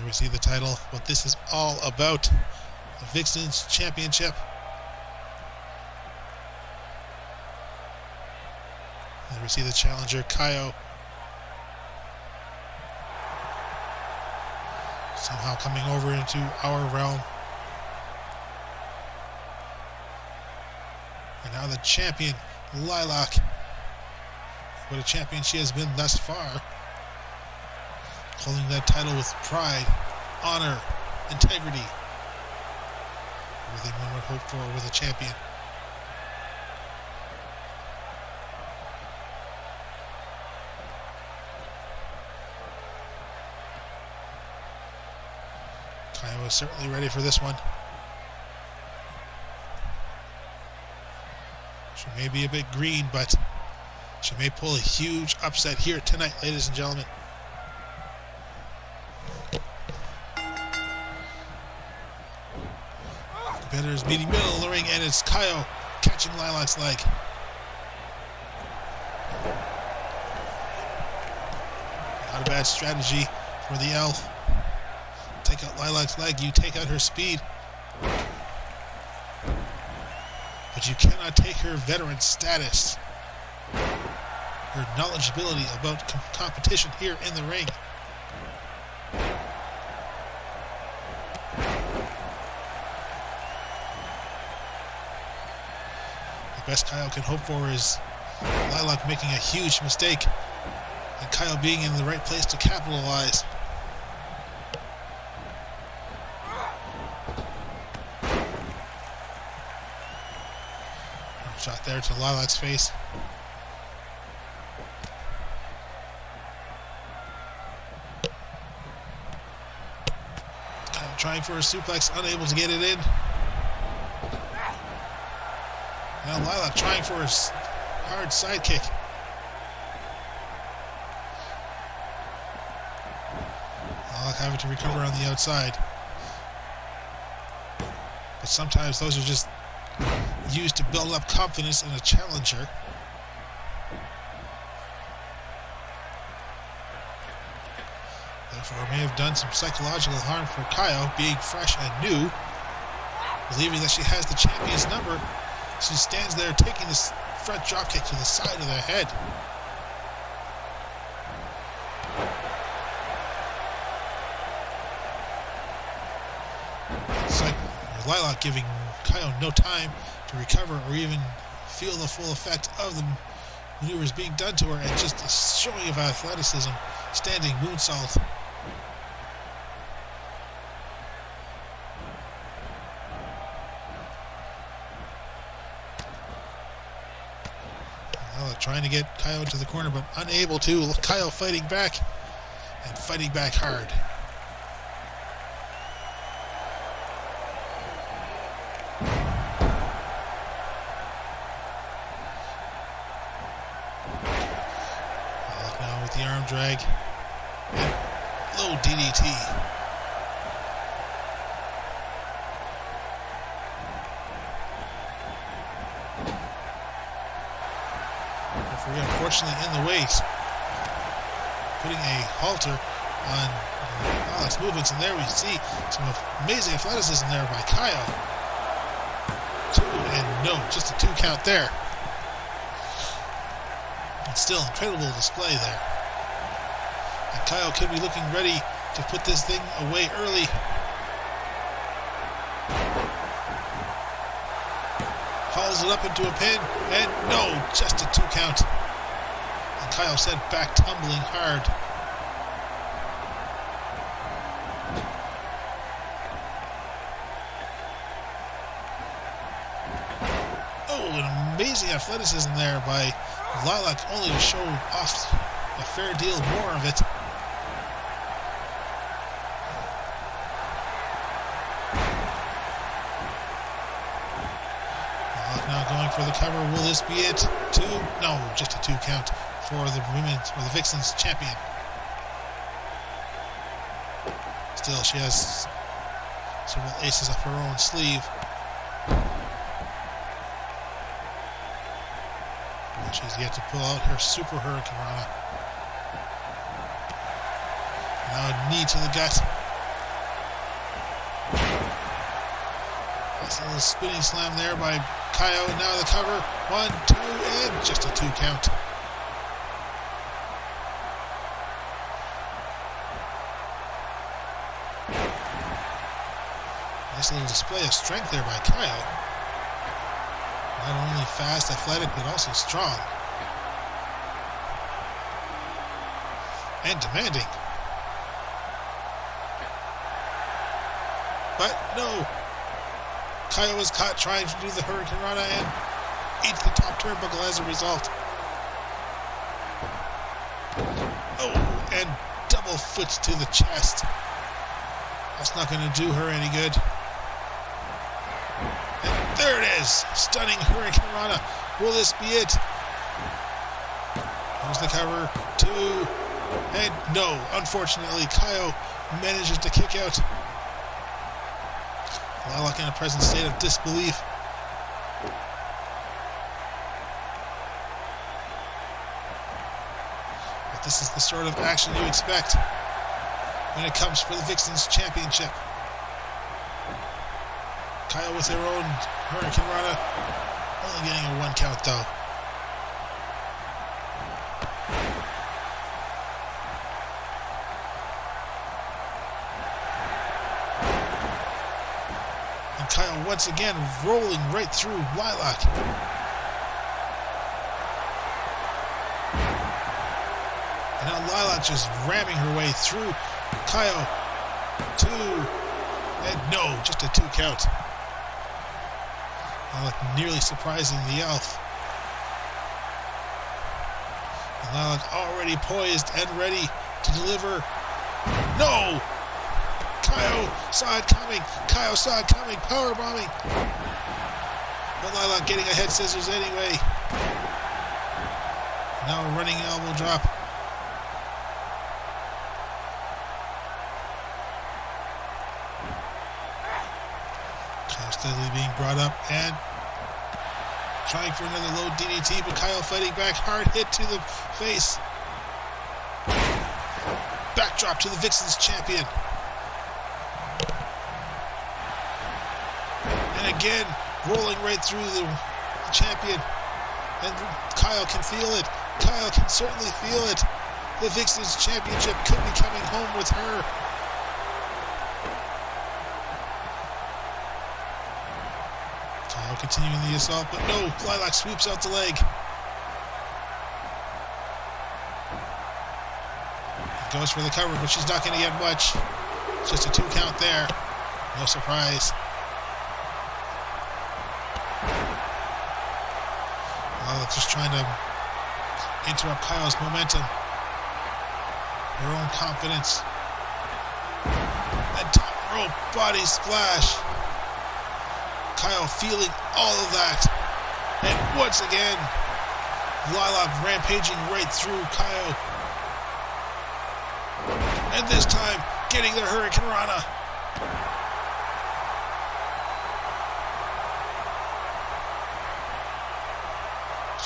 We see the title, what this is all about, the VixXxen's championship. And we see the challenger, Kaio, somehow coming over into our realm. And now the champion, Lilac. What a champion she has been thus far. Holding that title with pride, honor, integrity. Everything one would hope for with a champion. Kaio is certainly ready for this one. She may be a bit green, but she may pull a huge upset here tonight, ladies and gentlemen. Competitors meeting middle of the ring, and it's Kaio catching Lilac's leg. Not a bad strategy for the elf. Take out Lilac's leg, you take out her speed. But you cannot take her veteran status, her knowledgeability about competition here in the ring. The best Kaio can hope for is Lilac making a huge mistake and Kaio being in the right place to capitalize. Shot there to Lilac's face. Kaio trying for a suplex, unable to get it in. Now Lilac trying for a hard sidekick. Lilac having to recover on the outside. But sometimes those are just used to build up confidence in a challenger. Therefore, it may have done some psychological harm for Kaio, being fresh and new, believing that she has the champion's number. She stands there taking this front dropkick to the side of the head. It's like Lilac giving Kaio no time to recover or even feel the full effect of the maneuvers being done to her, and just a showing of athleticism, standing moonsault. Trying to get Kaio into the corner, but unable to. Kaio fighting back, and fighting back hard. Now with the arm drag and low DDT. Unfortunately in the waist, putting a halter on Lilac's movements, and there we see some amazing athleticism there by Kaio. 2 and no, just a 2 count there. And still incredible display there. And Kaio could be looking ready to put this thing away early. Hauls it up into a pin, and no, just a 2 count. Kaio sent back tumbling hard. Oh, an amazing athleticism there by Lilac, only to show off a fair deal more of it. for the cover. Will this be it? 2? No, just a 2 count for the women's or the Vixens champion. Still, she has several aces up her own sleeve. And she's yet to pull out her Super Hurricane Rana. Now a knee to the gut. Nice little spinning slam there by Kaio. And now the cover. 1, 2, and just a 2 count. Nice little display of strength there by Kaio. Not only fast, athletic, but also strong. And demanding. But no. Kaio was caught trying to do the Hurricane Rana and eats the top turnbuckle as a result. Oh, and double foot to the chest. That's not going to do her any good. And there it is. Stunning Hurricane Rana. Will this be it? There's the cover. 2. And no. Unfortunately, Kaio manages to kick out. Lilac in a present state of disbelief. But this is the sort of action you expect when it comes for the Vixens Championship. Kaio with her own Hurricane Rana, only getting a 1 count though. And Kaio once again rolling right through Lilac. And now Lilac just ramming her way through Kaio. 2, and no, just a 2 count. Lilac nearly surprising the elf. And Lilac already poised and ready to deliver. No! Kaio saw it coming. Kaio saw it coming. Power bombing. But Lilac getting a head scissors anyway. Now a running elbow drop. Steadily being brought up and trying for another low DDT, but Kaio fighting back. Hard hit to the face. Backdrop to the Vixens champion. And again, rolling right through the champion. And Kaio can feel it. Kaio can certainly feel it. The Vixens championship could be coming home with her. Continuing the assault, but no, Lilac sweeps out the leg. Goes for the cover, but she's not going to get much. It's just a 2 count there. No surprise. Lilac just trying to interrupt Kaio's momentum. Her own confidence. And top rope body splash. Kaio feeling all of that. And once again, Lilac rampaging right through Kaio. And this time, getting the Hurricane Rana.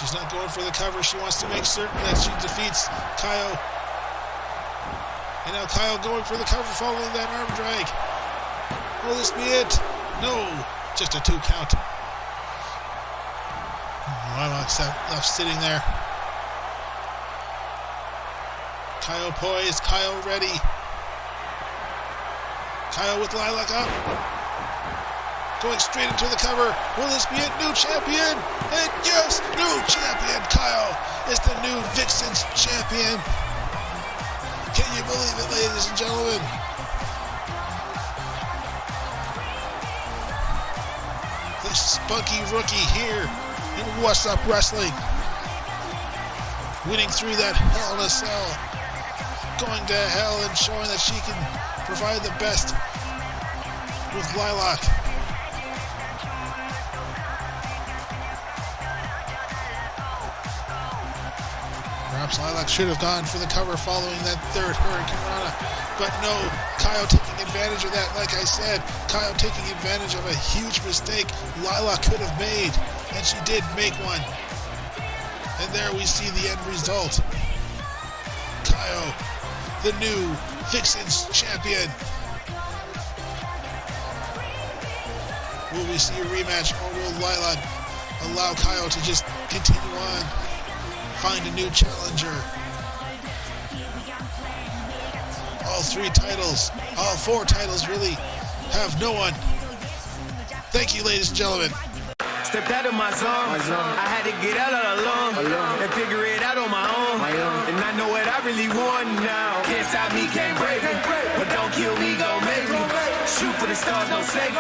She's not going for the cover. She wants to make certain that she defeats Kaio. And now Kaio going for the cover following that arm drag. Will this be it? No. Just a 2 count. Lilac's left sitting there. Kaio poised. Kaio ready. Kaio with Lilac up. Going straight into the cover. Will this be it? New champion. And yes, new champion. Kaio is the new Vixens champion. Can you believe it, ladies and gentlemen? The spunky rookie here in Whassup Wrestling, winning through that Hell in a Cell, going to hell and showing that she can provide the best with Lilac. Perhaps Lilac should have gone for the cover following that third Hurricane Rana. But no, Kaio taking advantage of that. Like I said, Kaio taking advantage of a huge mistake Lilac could have made. And she did make one. And there we see the end result. Kaio, the new VixXxen's champion. Will we see a rematch, or will Lilac allow Kaio to just continue on, find a new challenger? All 3 titles, all 4 titles really have no one. Thank you, ladies and gentlemen. Stepped out of my zone. I had to get out alone and figure it out on my own. And I know what I really want now. Can't stop me, can't break me. But don't kill me, gon' make me. Shoot for the stars, no safety.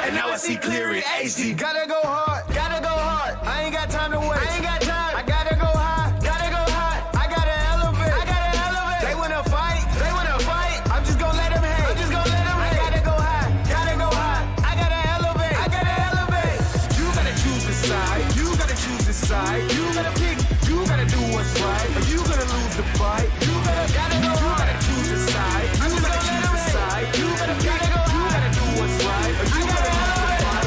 And now I see clear in HD. Gotta go hard, gotta go hard. I ain't got time to waste. I ain't got time. I gotta go high, gotta go high. I gotta elevate, I gotta elevate. They wanna fight, they wanna fight. I'm just gonna let them hate. I'm just gonna let them hate. I gotta go high, gotta go high. I gotta elevate, I gotta elevate. You gotta choose the side, you gotta choose the side. You gotta pick, you gotta do what's right. Or you gonna lose the fight. You gotta go hard. You gotta choose the side. You gotta choose the side. You gotta pick, you gotta do what's right. Or you gotta lose the fight.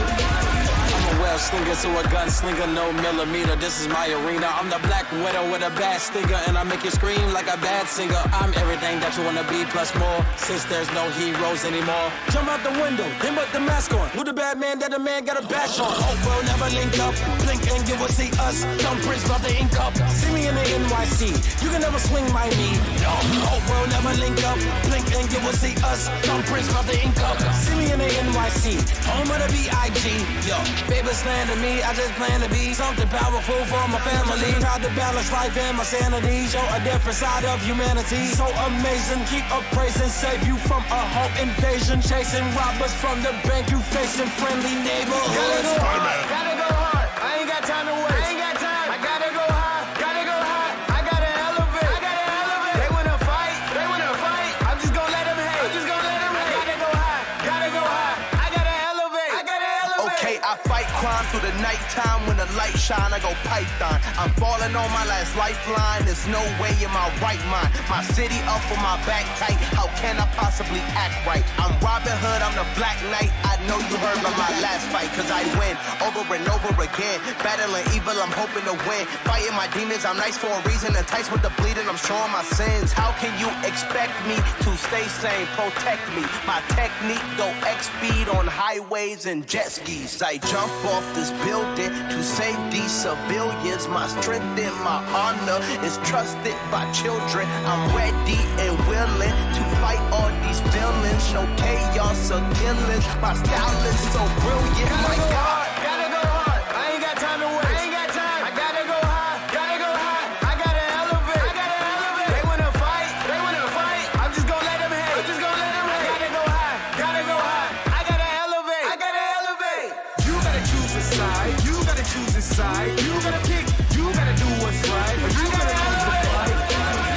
Slinger to a gunslinger, no millimeter. This is my arena. I'm the black widow with a bad stinger, and I make you scream like a bad singer. I'm everything that you wanna be plus more. Since there's no heroes anymore, jump out the window, then put the mask on. Who the bad man that the man got a bash on? Hope we'll never link up. Blink and you will see us. Don't prince about the ink up. See me in the NYC. You can never swing my knee. No, hope we'll never link up. Blink and you will see us. Don't prince about the ink up. See me in the NYC. Home of the BIG. Yo, baby. Plan to me, I just plan to be something powerful for my family. Try to balance life and my sanity. Show a different side of humanity. So amazing, keep appraising. Save you from a home invasion. Chasing robbers from the bank. You facing friendly neighborhoods. Gotta go hard, gotta go hard. I ain't got time to waste. I ain't got time. I gotta go high, gotta go high. I gotta elevate, I gotta elevate. They wanna fight, they wanna fight. I'm just gonna let them hate. I'm just gonna let them hate. I gotta go high, gotta go high. I gotta elevate, I gotta elevate. Okay, I fight crime through the nighttime. When the light shine, I go python. I'm falling on my last lifeline. There's no way in my right mind. My city up for my back tight. How can I possibly act right? I'm Robin Hood, I'm the Black Knight. I know you heard of my last fight, cause I win over and over again. Battling evil, I'm hoping to win. Fighting my demons, I'm nice for a reason. Enticed with the bleeding, I'm showing my sins. How can you expect me to stay sane? Protect me. My technique go X speed on highways and jet skis. I jump off this building to save these civilians. My strength and my honor is trusted by children. I'm ready and willing to fight all these villains. No chaos or killings. My style is so brilliant. My God. Gotta go hard. I ain't got time to waste. I ain't got time. I gotta go high, gotta go high. I gotta elevate, I gotta elevate. They wanna fight, they wanna fight. I'm just gonna let them hate. I'm just gonna let them hate. I gotta go high, gotta go high. I gotta elevate, I gotta elevate. You gotta choose a side. You gotta choose a side. You gotta pick. You gotta do what's right. Or you gotta lose the fight.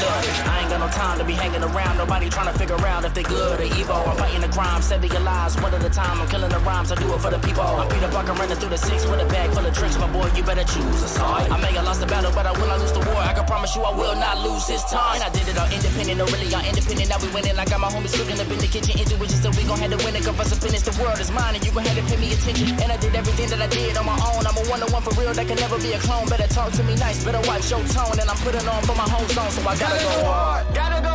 Look, I ain't got no time to be hanging around. Nobody trying to figure out if they good or evil. I'm fighting the crime, saving your lives one at a time. I'm killing the rhymes, I do it for the people. I'm Peter Bucker running through the 6 with a bag full of tricks. My boy, you better choose a side. I may have lost the battle, but I will not lose the war. I can promise you I will not lose this time. And I did it all independent, no really all independent. Now we winning. I got my homies cooking up in the kitchen. Intuition, so we gon' have to win it. Cause us finish the world is mine, and you gon' have to pay me attention. And I did everything that I did on my own. I'm a one-on-one for real, that can never be a clone. Better talk to me nice, better watch your tone. And I'm putting on for my whole zone, so I gotta go hard. Gotta go